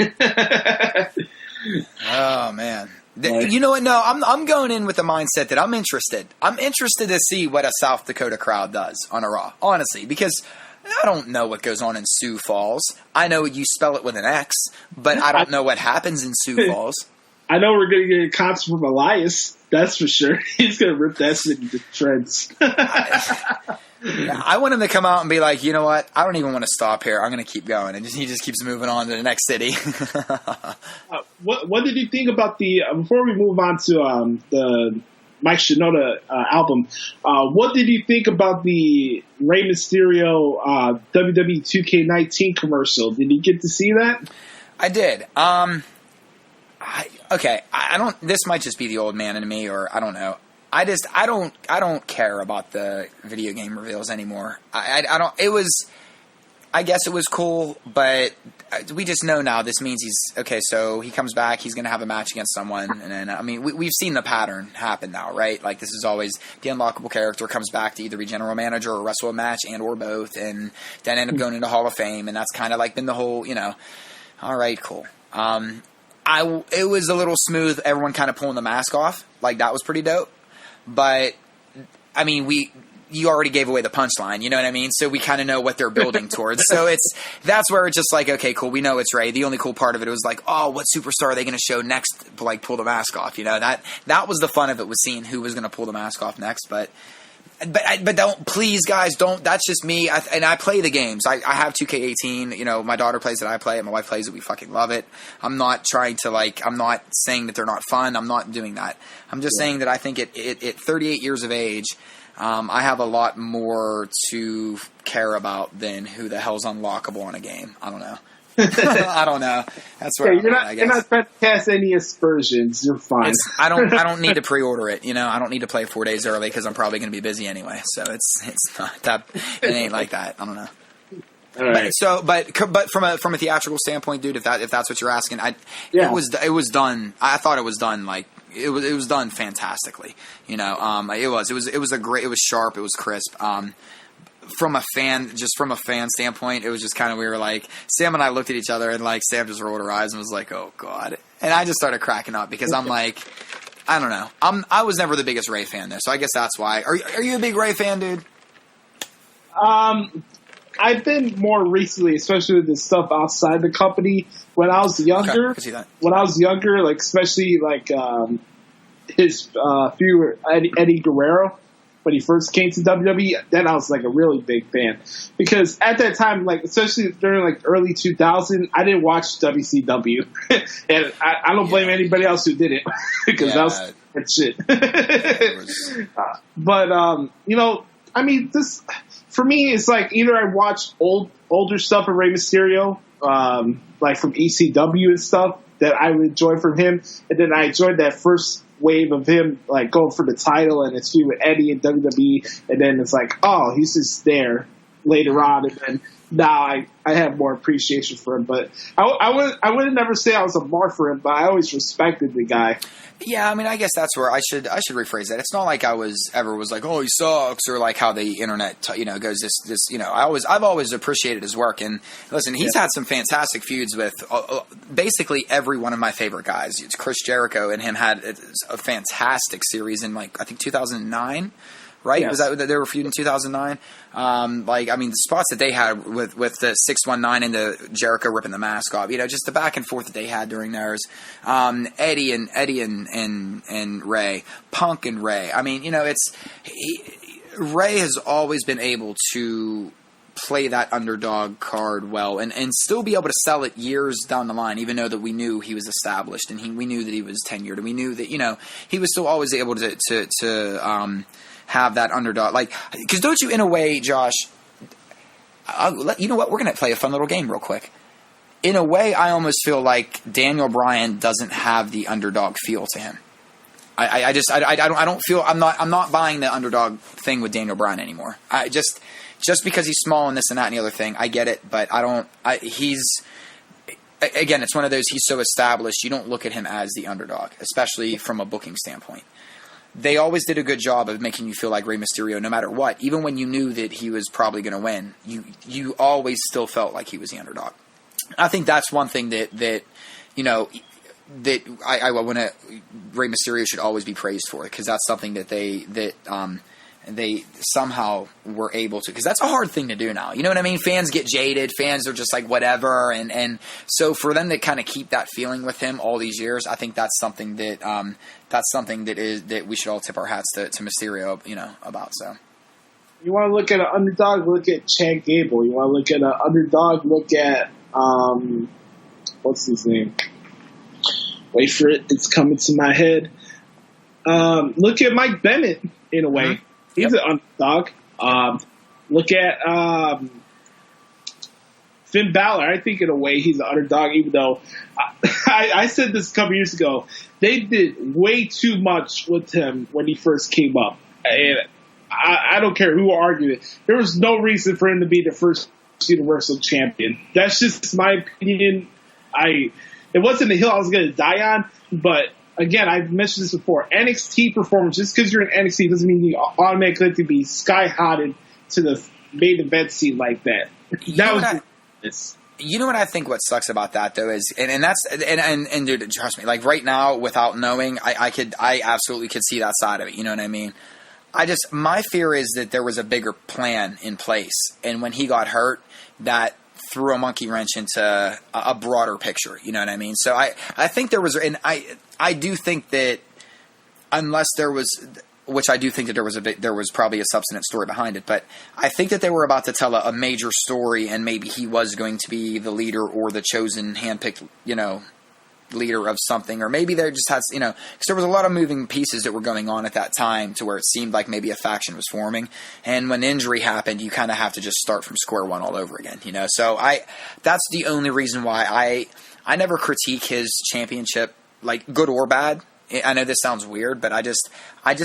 Oh man. You know what? No, I'm going in with the mindset that I'm interested. I'm interested to see what a South Dakota crowd does on a Raw, honestly, because I don't know what goes on in Sioux Falls. I know you spell it with an X, but I don't know what happens in Sioux Falls. I know we're going to get a concert from Elias. That's for sure. He's going to rip that city to shreds. I want him to come out and be like, you know what? I don't even want to stop here. I'm going to keep going. And he just keeps moving on to the next city. What did you think about before we move on to the Mike Shinoda album, what did you think about the Rey Mysterio WWE 2K19 commercial? Did you get to see that? I did. I don't. This might just be the old man in me, or I don't know. I don't care about the video game reveals anymore. I don't. It was. I guess it was cool, but we just know now this means he's okay. So he comes back. He's going to have a match against someone, and then I mean we've seen the pattern happen now, right? Like this is always the unlockable character comes back to either be general manager or wrestle a match and or both, and then end up going into Hall of Fame, and that's kind of like been the whole, All right, cool. It was a little smooth. Everyone kind of pulling the mask off. Like, that was pretty dope. But I mean, you already gave away the punchline, you know what I mean? So we kind of know what they're building towards. So that's where it's just like, okay, cool, we know it's Ray. The only cool part of it was like, oh, what superstar are they going to show next? Like, pull the mask off, you know? That was the fun of it, was seeing who was going to pull the mask off next. But don't, please, guys, don't. That's just me. And I play the games. I have 2K18. You know, my daughter plays it. I play it. My wife plays it. We fucking love it. I'm not trying to, like, I'm not saying that they're not fun. I'm not doing that. I'm just saying that I think at 38 years of age, I have a lot more to care about than who the hell's unlockable in a game. I don't know. I don't know. That's where you're not trying to cast any aspersions. You're fine. I don't need to pre-order it. You know, I don't need to play 4 days early because I'm probably going to be busy anyway. So it's not that. It ain't like that. I don't know. All right. But from a theatrical standpoint, dude, if that's what you're asking, it was done. I thought it was done like. It was done fantastically, you know. It was sharp, it was crisp. From a fan standpoint, it was just kind of, we were like, Sam and I looked at each other, and like Sam just rolled her eyes and was like, "Oh God," and I just started cracking up because I'm like, I don't know, I was never the biggest Ray fan though, so I guess that's why. Are you a big Ray fan, dude? I've been more recently, especially with the stuff outside the company. When I was younger, like especially like his feud Eddie Guerrero when he first came to WWE, then I was like a really big fan because at that time, like especially during like early 2000, I didn't watch WCW, and I don't blame anybody else who did it because that was shit. But you know, I mean, this. For me, it's like either I watch older stuff of Rey Mysterio, like from ECW and stuff that I would enjoy from him, and then I enjoyed that first wave of him like going for the title and his feud with Eddie and WWE, and then it's like, oh, he's just there later on, and then now I have more appreciation for him. But I would never say I was a mark for him, but I always respected the guy. Yeah, I mean, I guess that's where I should rephrase that. It's not like I was like, oh, he sucks, or like how the internet, goes this, you know, I've always appreciated his work. And listen, he's had some fantastic feuds with basically every one of my favorite guys. It's Chris Jericho and him had a fantastic series in like, I think 2009. Right? Yes. Was that they were feuding in 2009? Like, I mean, the spots that they had with the 619 and the Jericho ripping the mask off, you know, just the back and forth that they had during theirs. Eddie and Ray, Punk and Ray. I mean, you know, Ray has always been able to play that underdog card well and still be able to sell it years down the line, even though that we knew he was established and we knew that he was tenured, and we knew that, you know, he was still always able to have that underdog, like, because don't you, in a way, Josh, you know what, we're going to play a fun little game real quick. In a way, I almost feel like Daniel Bryan doesn't have the underdog feel to him. I don't feel, I'm not buying the underdog thing with Daniel Bryan anymore. Just because he's small and this and that and the other thing, I get it, but he's, again, it's one of those, he's so established, you don't look at him as the underdog, especially from a booking standpoint. They always did a good job of making you feel like Rey Mysterio no matter what. Even when you knew that he was probably going to win, you always still felt like he was the underdog. I think that's one thing that you know, that I want to, Rey Mysterio should always be praised for, because that's something that they somehow were able to, because that's a hard thing to do now. You know what I mean? Fans get jaded. Fans are just like, whatever. And so for them to kind of keep that feeling with him all these years, I think that's something that that we should all tip our hats to Mysterio, you know, about. So you want to look at an underdog, look at Chad Gable. You want to look at an underdog, look at what's his name? Wait for it. It's coming to my head. Look at Mike Bennett in a way. Mm-hmm. He's an underdog. Look at Finn Balor. I think in a way he's an underdog, even though I said this a couple years ago. They did way too much with him when he first came up. And I don't care who argued it. There was no reason for him to be the first Universal Champion. That's just my opinion. It wasn't a hill I was going to die on, but again, I've mentioned this before. NXT performance, just because you're in NXT doesn't mean you automatically have to be sky-hotted to the main event scene like that. You know what I think? What sucks about that though is, and that's and dude, trust me. Like right now, without knowing, I absolutely could see that side of it. You know what I mean? My fear is that there was a bigger plan in place, and when he got hurt, that threw a monkey wrench into a broader picture. You know what I mean? So I think there was, and I do think that unless there was. Which I do think that there was probably a substantive story behind it, but I think that they were about to tell a major story, and maybe he was going to be the leader or the chosen, handpicked, leader of something, or maybe they just had, because there was a lot of moving pieces that were going on at that time to where it seemed like maybe a faction was forming, and when injury happened, you kind of have to just start from square one all over again, So that's the only reason why I never critique his championship, like good or bad. I know this sounds weird, but I just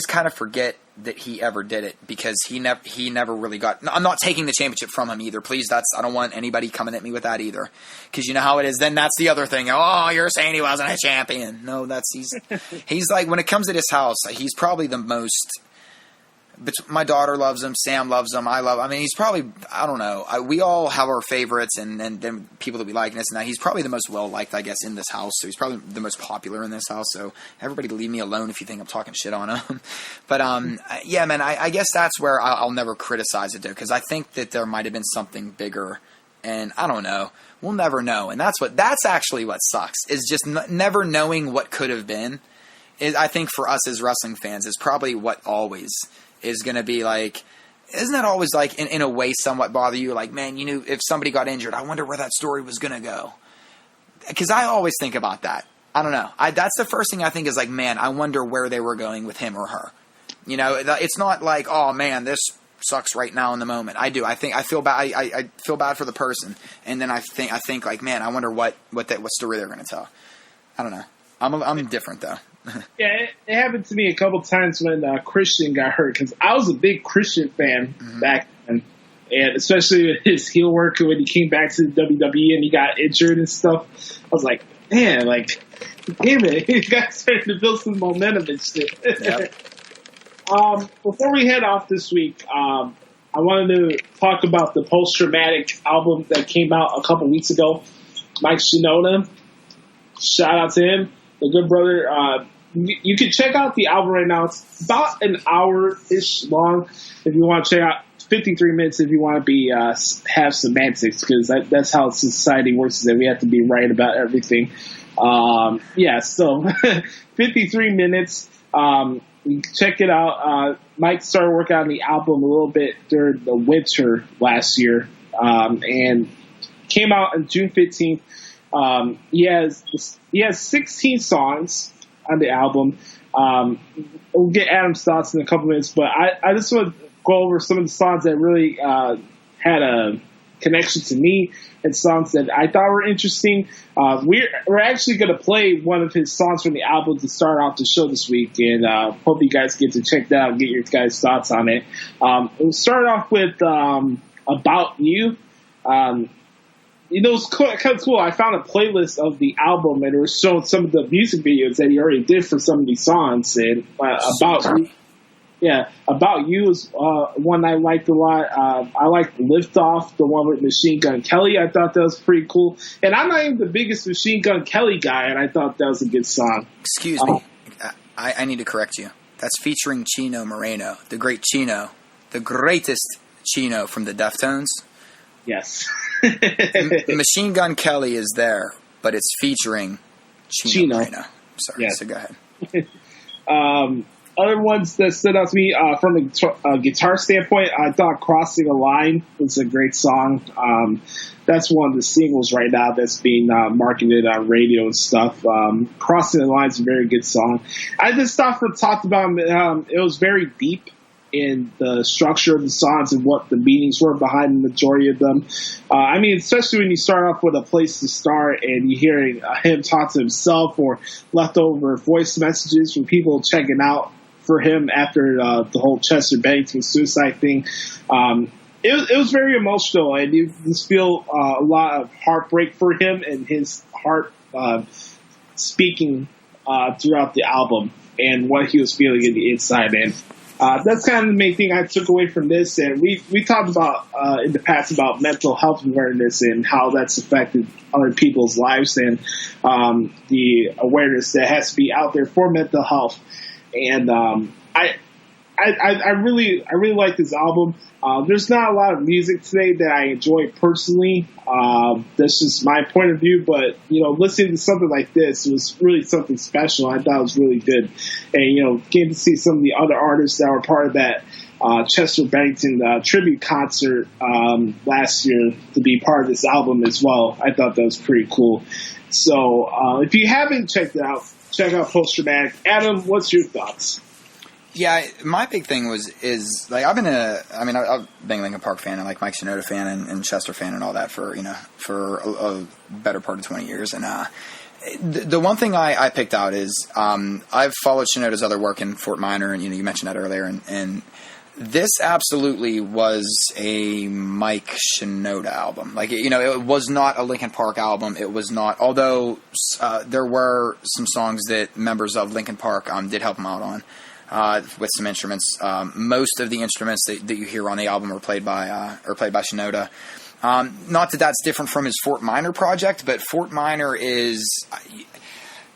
kind of forget that he ever did it because he never really got. I'm not taking the championship from him either. Please, I don't want anybody coming at me with that either, because you know how it is. Then that's the other thing. Oh, you're saying he wasn't a champion? No, he's like, when it comes to this house, he's probably the most. But my daughter loves him. Sam loves him. He's probably, I don't know. We all have our favorites and then people that we like and this and that. He's probably the most well-liked, I guess, in this house. So he's probably the most popular in this house. So everybody leave me alone if you think I'm talking shit on him. But, yeah, man, I guess that's where I'll never criticize it, though, because I think that there might have been something bigger. And I don't know. We'll never know. And that's actually what sucks, is just never knowing what could have been. I think for us as wrestling fans is probably what always is going to be like, isn't that always like in a way somewhat bother you? Like, man, if somebody got injured, I wonder where that story was going to go. Because I always think about that. I don't know. That's the first thing I think is like, man, I wonder where they were going with him or her. It's not like, oh man, this sucks right now in the moment. I do. I feel bad. I feel bad for the person. And then I think like, man, I wonder what story they're going to tell. I don't know. I'm different though. Yeah, it happened to me a couple times when Christian got hurt, because I was a big Christian fan back then, and especially with his heel work when he came back to the WWE and he got injured and stuff. I was like, man, like, damn it, he got starting to build some momentum and shit. Yep. Before we head off this week, I wanted to talk about the post-traumatic album that came out a couple weeks ago. Mike Shinoda, shout out to him, the good brother. You can check out the album right now. It's about an hour-ish long. If you want to check out 53 minutes, if you want to be have semantics, because that's how society works, is that we have to be right about everything. So 53 minutes. You can check it out. Mike started working on the album a little bit during the winter last year, and came out on June 15th. He has 16 songs on the album. We'll get Adam's thoughts in a couple minutes, but I just want to go over some of the songs that really had a connection to me, and songs that I thought were interesting. We're actually going to play one of his songs from the album to start off the show this week, and hope you guys get to check that out and get your guys' thoughts on it. We'll start off with About You. It was kind of cool. I found a playlist of the album, and it was showing some of the music videos that he already did for some of these songs. And About You is one I liked a lot. I liked Lift Off, the one with Machine Gun Kelly. I thought that was pretty cool. And I'm not even the biggest Machine Gun Kelly guy, and I thought that was a good song. Excuse me. I need to correct you. That's featuring Chino Moreno, the great Chino, the greatest Chino from the Deftones. Yes. Machine Gun Kelly is there, but it's featuring Chino Moreno. Sorry, yes. So go ahead. Other ones that stood out to me from a guitar standpoint, I thought Crossing a Line was a great song. That's one of the singles right now that's being marketed on radio and stuff. Crossing the Line is a very good song. I just thought talked about it was very deep in the structure of the songs and what the meanings were behind the majority of them. Especially when you start off with A Place to Start and you're hearing him talk to himself or leftover voice messages from people checking out for him after the whole Chester Bennington suicide thing. It was very emotional, and you just feel a lot of heartbreak for him and his heart speaking throughout the album and what he was feeling in the inside. And That's kind of the main thing I took away from this. And we talked about in the past about mental health awareness and how that's affected other people's lives, and the awareness that has to be out there for mental health. And I really like this album. There's not a lot of music today that I enjoy personally. That's just my point of view. But, listening to something like this was really something special. I thought it was really good. And, getting to see some of the other artists that were part of that Chester Bennington tribute concert last year to be part of this album as well, I thought that was pretty cool. So if you haven't checked it out, check out Post Traumatic. Adam, what's your thoughts? Yeah, my big thing is I've been a Linkin Park fan and like Mike Shinoda fan and Chester fan and all that for a better part of 20 years. And the one thing I picked out is I've followed Shinoda's other work in Fort Minor, and you mentioned that earlier, and this absolutely was a Mike Shinoda album. It was not a Linkin Park album. It was not, although there were some songs that members of Linkin Park did help him out on. With some instruments. Most of the instruments that you hear on the album are played by Shinoda. Not that that's different from his Fort Minor project, but Fort Minor is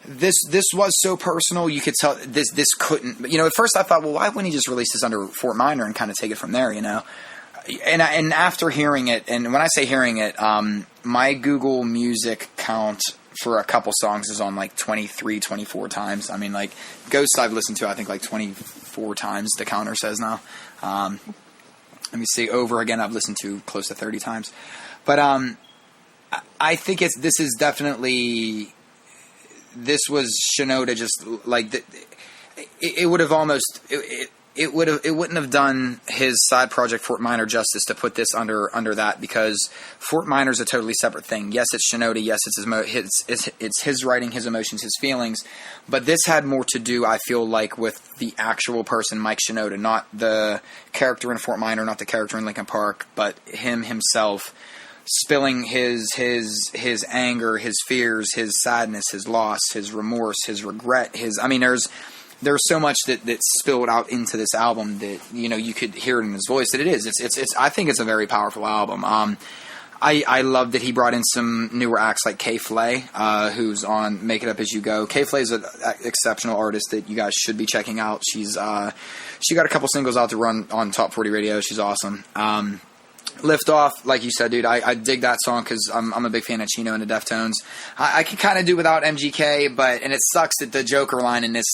this was so personal. You could tell this couldn't. At first I thought, well, why wouldn't he just release this under Fort Minor and kind of take it from there? And after hearing it, and when I say hearing it, my Google Music count for a couple songs is on 23, 24 times. I mean, Ghost I've listened to, I think 24 times, the counter says now. Let me see, Over Again I've listened to close to 30 times. But I think this is definitely, this was Shinoda just it would have almost, it wouldn't have done his side project Fort Minor justice to put this under that, because Fort Minor is a totally separate thing. Yes, it's Shinoda. Yes, it's his writing, his emotions, his feelings. But this had more to do, I feel like, with the actual person, Mike Shinoda, not the character in Fort Minor, not the character in Linkin Park, but him himself spilling his anger, his fears, his sadness, his loss, his remorse, his regret. There's so much that spilled out into this album that you could hear it in his voice. That it is. It's. I think it's a very powerful album. I love that he brought in some newer acts like Kay Flay, who's on Make It Up As You Go. Kay Flay is an exceptional artist that you guys should be checking out. She got a couple singles out to run on Top 40 Radio. She's awesome. Lift Off, like you said, dude, I dig that song because I'm a big fan of Chino and the Deftones. I can kind of do without MGK, and it sucks that the Joker line in this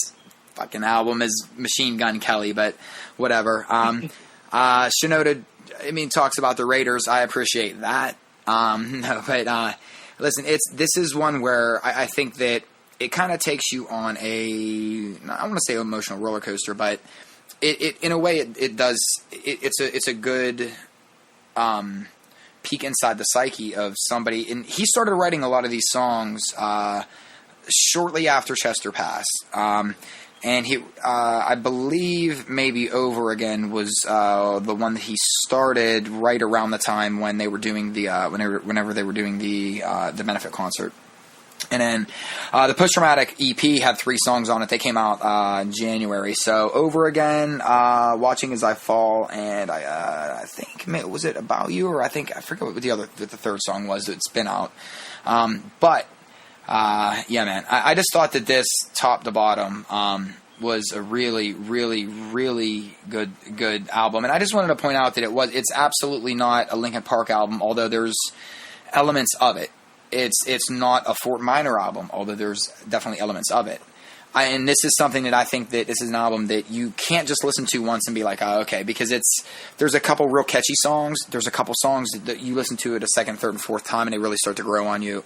fucking album is Machine Gun Kelly, but whatever. Shinoda, talks about the Raiders. I appreciate that. Listen, this is one where I think that it kind of takes you on I want to say emotional roller coaster, but it in a way it does. It's a good peek inside the psyche of somebody. And he started writing a lot of these songs shortly after Chester passed. And he, I believe, maybe Over Again was the one that he started right around the time when they were doing the whenever they were doing the benefit concert. And then the Post Traumatic EP had 3 songs on it. They came out in January. So Over Again, Watching As I Fall, and I think, was it About You, or I forget what the third song was that's been out. Yeah, man. I just thought that this, top to bottom, was a really, really, really good album. And I just wanted to point out that it's absolutely not a Linkin Park album, although there's elements of it. It's not a Fort Minor album, although there's definitely elements of it. And this is something that I think that this is an album that you can't just listen to once and be like, oh, okay, because there's a couple real catchy songs. There's a couple songs that you listen to it a second, third, and fourth time, and they really start to grow on you.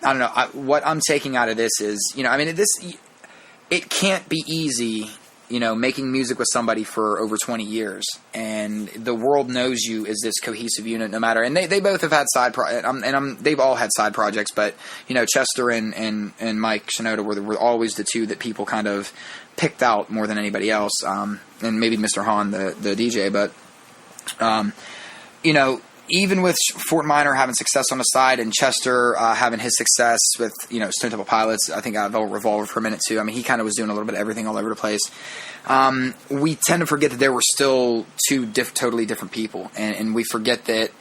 I don't know. What I'm taking out of this is, it can't be easy, making music with somebody for over 20 years, and the world knows you as this cohesive unit, no matter. And they both have had they've all had side projects, but Chester and Mike Shinoda were always the two that people kind of picked out more than anybody else, and maybe Mr. Hahn, the DJ, but even with Fort Minor having success on the side and Chester having his success with, Stone Temple Pilots, I think Velvet Revolver for a minute too. I mean, he kind of was doing a little bit of everything all over the place. We tend to forget that there were still two totally different people, and we forget that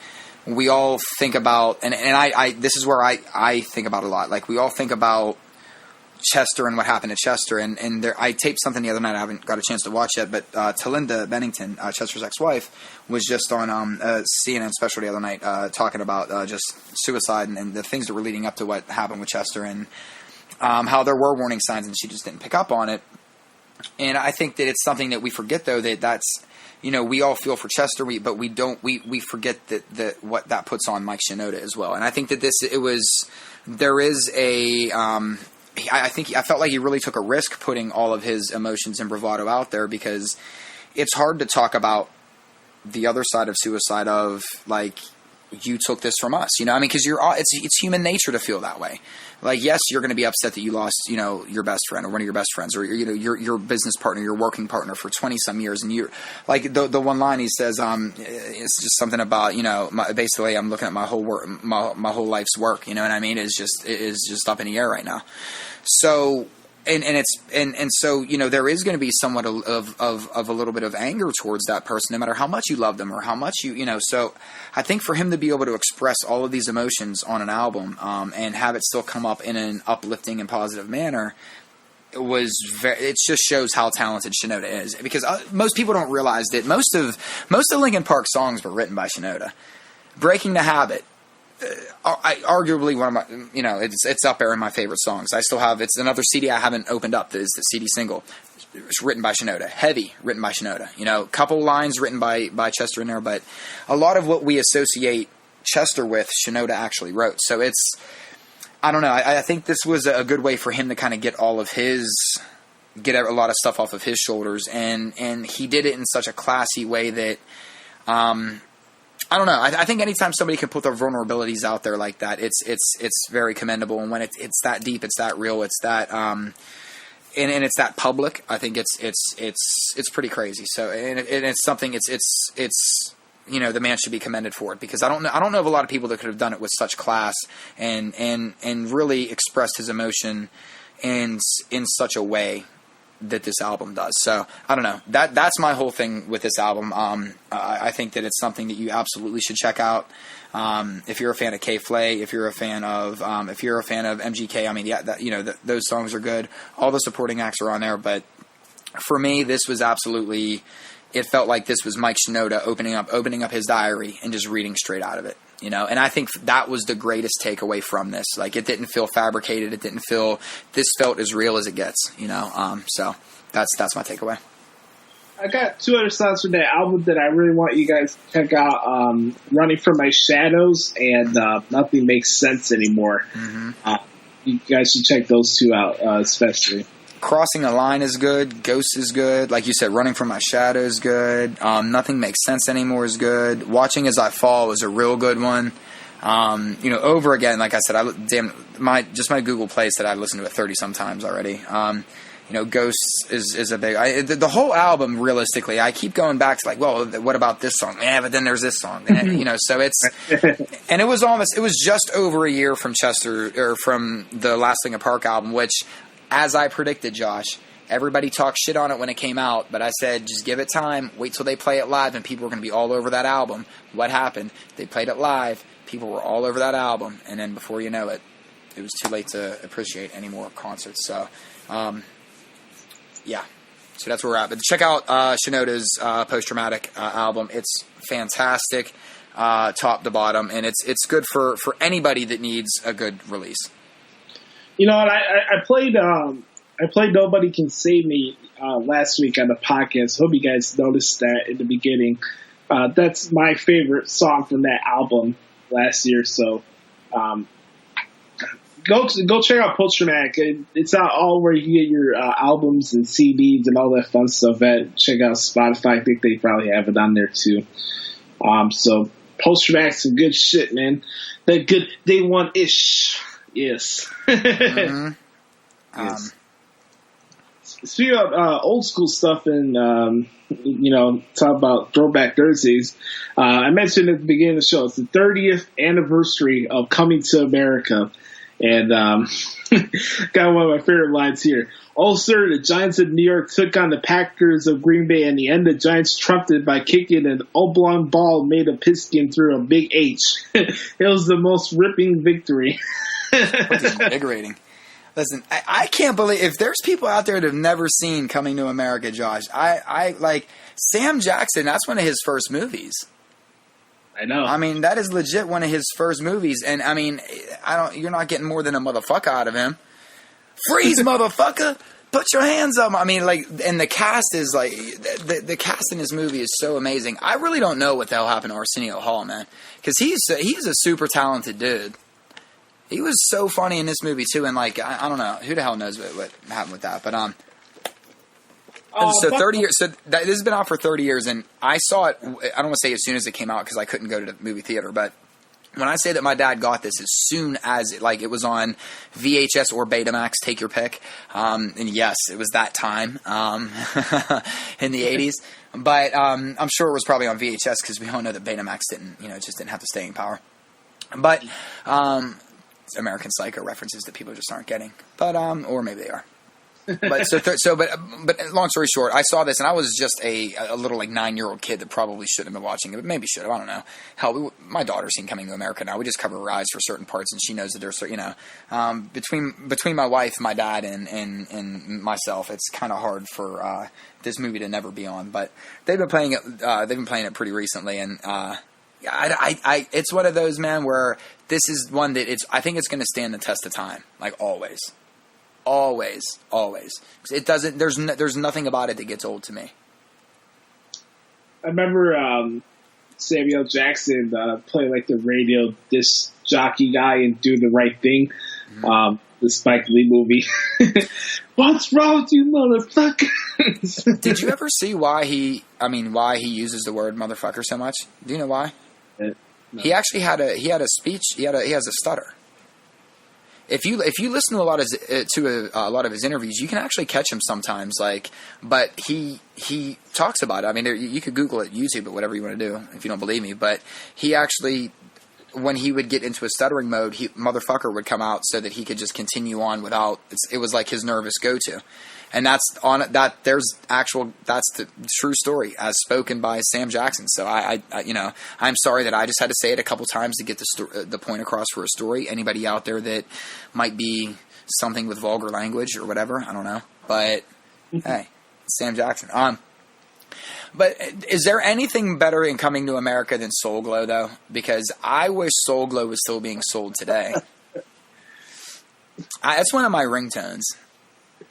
we all think about, and I this is where I think about a lot. Like, we all think about Chester and what happened to Chester, and there, I taped something the other night I haven't got a chance to watch yet, but Talinda Bennington, Chester's ex-wife, was just on a CNN special the other night talking about just suicide and the things that were leading up to what happened with Chester, and how there were warning signs and she just didn't pick up on it. And I think that it's something that we forget, though, that's we all feel for Chester, but we don't we forget that what that puts on Mike Shinoda as well. And I think that there is a I felt like he really took a risk putting all of his emotions and bravado out there, because it's hard to talk about the other side of suicide of, like, you took this from us, I mean, because it's human nature to feel that way. Like, yes, you're going to be upset that you lost, your best friend or one of your best friends, or your business partner, your working partner for 20 some years, and you're like the one line he says, it's just something about basically I'm looking at my whole work, my whole life's work, you know what I mean? It is just up in the air right now. So. And so there is going to be somewhat of a little bit of anger towards that person, no matter how much you love them or how much So I think for him to be able to express all of these emotions on an album and have it still come up in an uplifting and positive manner it just shows how talented Shinoda is, because most people don't realize that most of Linkin Park songs were written by Shinoda. Breaking the Habit. Arguably one of my, it's up there in my favorite songs. I still have, it's another CD I haven't opened up, is the CD single. It's written by Shinoda. Heavy, written by Shinoda. A couple lines written by Chester in there, but a lot of what we associate Chester with, Shinoda actually wrote. So I don't know, I think this was a good way for him to kind of get a lot of stuff off of his shoulders, and he did it in such a classy way that, I don't know. I think anytime somebody can put their vulnerabilities out there like that, it's very commendable. And when it's that deep, it's that real, it's that and it's that public, I think it's pretty crazy. So and it's something it's the man should be commended for it, because I don't know of a lot of people that could have done it with such class and really expressed his emotion in such a way that this album does. So I don't know, that's my whole thing with this album. I think that it's something that you absolutely should check out. If you're a fan of K-Flay, if you're a fan of MGK, I mean, those songs are good. All the supporting acts are on there, but for me, this was absolutely, it felt like this was Mike Shinoda opening up his diary and just reading straight out of it. And I think that was the greatest takeaway from this. Like, it didn't feel fabricated. This felt as real as it gets, so that's my takeaway. I got two other songs from that album that I really want you guys to check out. Running from My Shadows and Nothing Makes Sense Anymore. Mm-hmm. You guys should check those two out, especially. Crossing a Line is good. Ghost is good. Like you said, Running from My Shadow is good. Nothing Makes Sense Anymore is good. Watching As I Fall was a real good one. Over again, like I said, my Google Play said I listened to it 30 some times already. Ghost is a big. The whole album, realistically, I keep going back to, like, well, what about this song? Yeah, but then there's this song. And, so it's, and it was just over a year from Chester, or from the Last Linkin Park album, which, as I predicted, Josh, everybody talked shit on it when it came out, but I said, just give it time, wait till they play it live, and people are going to be all over that album. What happened? They played it live, people were all over that album, and then before you know it, it was too late to appreciate any more concerts. So, yeah. So that's where we're at. But check out Shinoda's post-traumatic album. It's fantastic, top to bottom, and it's good for anybody that needs a good release. I played Nobody Can Save Me last week on the podcast. Hope you guys noticed that in the beginning. That's my favorite song from that album last year. So go check out Post Traumatic. It's out all where you get your albums and CDs and all that fun stuff. Check out Spotify. I think they probably have it on there too. So Post Traumatic, some good shit, man. That good day one-ish. Yes. Mm-hmm. Yes. speaking of old school stuff and, talk about Throwback Thursdays, I mentioned at the beginning of the show, it's the 30th anniversary of Coming to America. And got one of my favorite lines here. Oh, sir, the Giants of New York took on the Packers of Green Bay, and the end the Giants trumped it by kicking an oblong ball made of pigskin through a big H. It was the most ripping victory. Which is invigorating. Listen, I can't believe if there's people out there that have never seen Coming to America, Josh. I like Sam Jackson. That's one of his first movies. I know. I mean, that is legit one of his first movies, and I mean, you're not getting more than a motherfucker out of him. Freeze, motherfucker! Put your hands up. I mean, like, and the cast is like the cast in this movie is so amazing. I really don't know what the hell happened to Arsenio Hall, man, because he's a super talented dude. He was so funny in this movie too, and like I don't know who the hell knows what happened with that, but so 30 years. So this has been out for 30 years, and I saw it. I don't want to say as soon as it came out because I couldn't go to the movie theater, but when I say that my dad got this as soon as it was on VHS or Betamax, take your pick. And yes, it was that time in the 80s, but I'm sure it was probably on VHS because we all know that Betamax just didn't have the staying power. But American Psycho references that people just aren't getting, but or maybe they are. But but long story short, I saw this and I was just a little like 9-year-old kid that probably shouldn't have been watching it, but maybe should have. I don't know. Hell, my daughter's seen Coming to America now. We just cover her eyes for certain parts, and she knows that there's between my wife, my dad, and myself, it's kind of hard for this movie to never be on. But they've been playing it. They've been playing it pretty recently, and it's one of those, man, where this is one that I think it's going to stand the test of time, like always. Always. It doesn't. There's nothing about it that gets old to me. I remember Samuel Jackson play like the radio disc jockey guy and Do the Right Thing. Mm-hmm. The Spike Lee movie. What's wrong with you, motherfuckers? Did you ever see why he uses the word motherfucker so much? Do you know why? No. He actually had a speech. He has a stutter. If you listen to a lot of his interviews, you can actually catch him sometimes. But he talks about it. I mean, you could Google it, YouTube it, whatever you want to do if you don't believe me. But he actually, when he would get into a stuttering mode, motherfucker would come out so that he could just continue on without. It was like his nervous go-to. And that's the true story as spoken by Sam Jackson. So I'm sorry that I just had to say it a couple times to get the point across for a story. Anybody out there that might be something with vulgar language or whatever, I don't know. But hey, Sam Jackson. But is there anything better in Coming to America than Soul Glow though? Because I wish Soul Glow was still being sold today. That's one of my ringtones.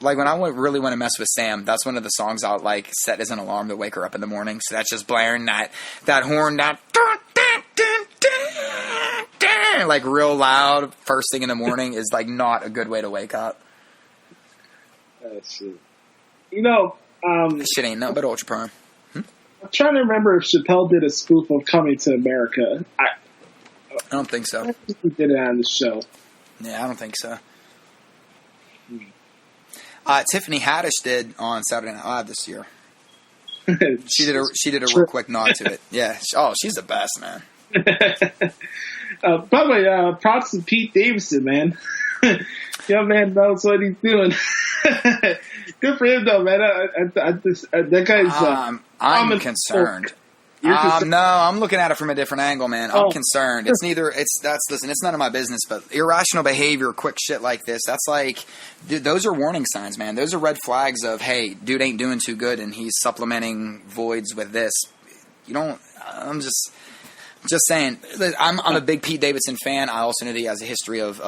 Like, when I really want to mess with Sam, that's one of the songs I'll, like, set as an alarm to wake her up in the morning. So that's just blaring that horn, like, real loud first thing in the morning is, like, not a good way to wake up. Shit. This shit ain't nothing but Ultra Prime. I'm trying to remember if Chappelle did a spoof of Coming to America. I don't think so. I think he did it on the show. Yeah, I don't think so. Tiffany Haddish did on Saturday Night Live this year. She did a real quick nod to it. Yeah. She's the best, man. By the way, props to Pete Davidson, man. Young man knows what he's doing. Good for him, though, man. That guy's. I'm concerned. No, I'm looking at it from a different angle, man. I'm concerned. Listen, it's none of my business, but irrational behavior, quick shit like this, that's like, dude, those are warning signs, man. Those are red flags of, hey, dude ain't doing too good and he's supplementing voids with this. I'm just saying, I'm a big Pete Davidson fan. I also know that he has a history of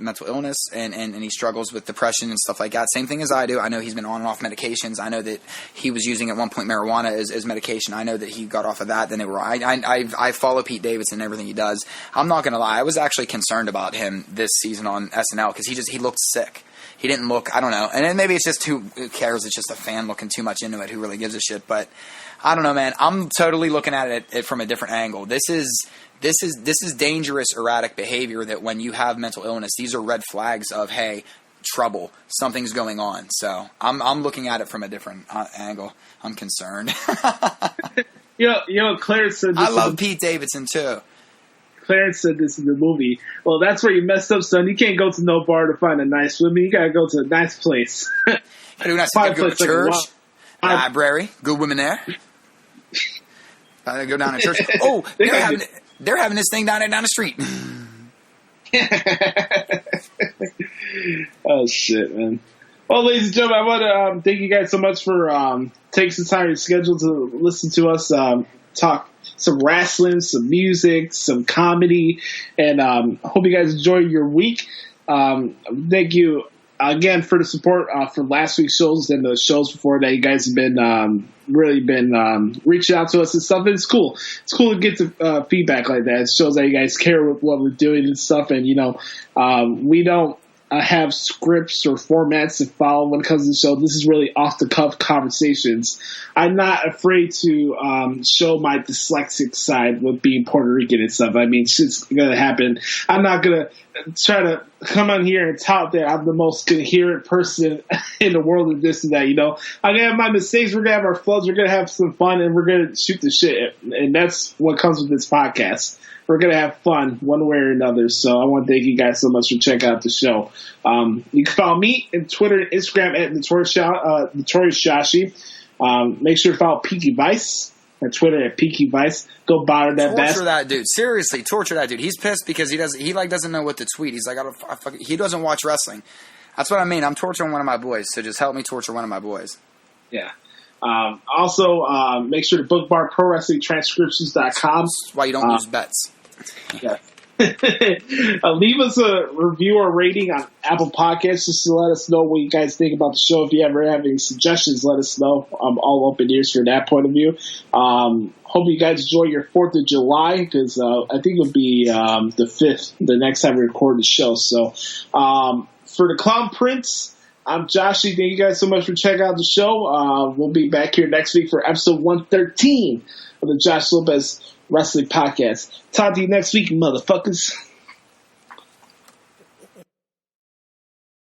mental illness and he struggles with depression and stuff like that. Same thing as I do. I know he's been on and off medications. I know that he was using at one point marijuana as medication. I know that he got off of that. Then I follow Pete Davidson and everything he does. I'm not going to lie. I was actually concerned about him this season on SNL because he looked sick. He didn't look, I don't know. And then maybe it's just who cares? It's just a fan looking too much into it. Who really gives a shit? But I don't know, man. I'm totally looking at it from a different angle. This is dangerous, erratic behavior that when you have mental illness, these are red flags of, hey, trouble. Something's going on. So I'm looking at it from a different angle. I'm concerned. Clarence said this I love Pete Davidson too. Clarence said this in the movie. Well, that's where you messed up, son. You can't go to no bar to find a nice woman. You gotta go to a nice place. Go to church, library, good women there. Go down to church. Oh, they're having this thing down the street. Oh shit, man. Well, ladies and gentlemen, I want to thank you guys so much for taking some time in your schedule to listen to us talk some wrestling, some music, some comedy, and hope you guys enjoy your week. Thank you again for the support for last week's shows and the shows before that. You guys have been really been reaching out to us and stuff. And it's cool. It's cool to get the feedback like that. It shows that you guys care what we're doing and stuff. And we don't have scripts or formats to follow when it comes to the show. This is really off the cuff conversations. I'm not afraid to show my dyslexic side with being Puerto Rican and stuff. I mean, shit's gonna happen. I'm not gonna try to come on here and tout that I'm the most coherent person in the world of this and that. I'm gonna have my mistakes. We're gonna have our floods. We're gonna have some fun, and we're gonna shoot the shit. And that's what comes with this podcast. We're going to have fun one way or another. So I want to thank you guys so much for checking out the show. You can follow me on Twitter and Instagram at Notorious Shashi. Make sure to follow Peaky Vice on Twitter at Peaky Vice. Go bother that bastard. Torture that dude. Seriously, torture that dude. He's pissed because he doesn't know what to tweet. He's like, he doesn't watch wrestling. That's what I mean. I'm torturing one of my boys. So just help me torture one of my boys. Yeah. Also, make sure to bookmark ProWrestlingTranscriptions.com. That's why you don't lose bets. Yeah. Leave us a review or rating on Apple Podcasts just to let us know what you guys think about the show. If you ever have any suggestions, let us know. I'm all open ears for that point of view. Hope you guys enjoy your 4th of July because I think it'll be the 5th, the next time we record the show. So for the Clown Prince, I'm Joshy. Thank you guys so much for checking out the show. We'll be back here next week for episode 113 of the Josh Lopez Wrestling Podcast. Talk to you next week, motherfuckers.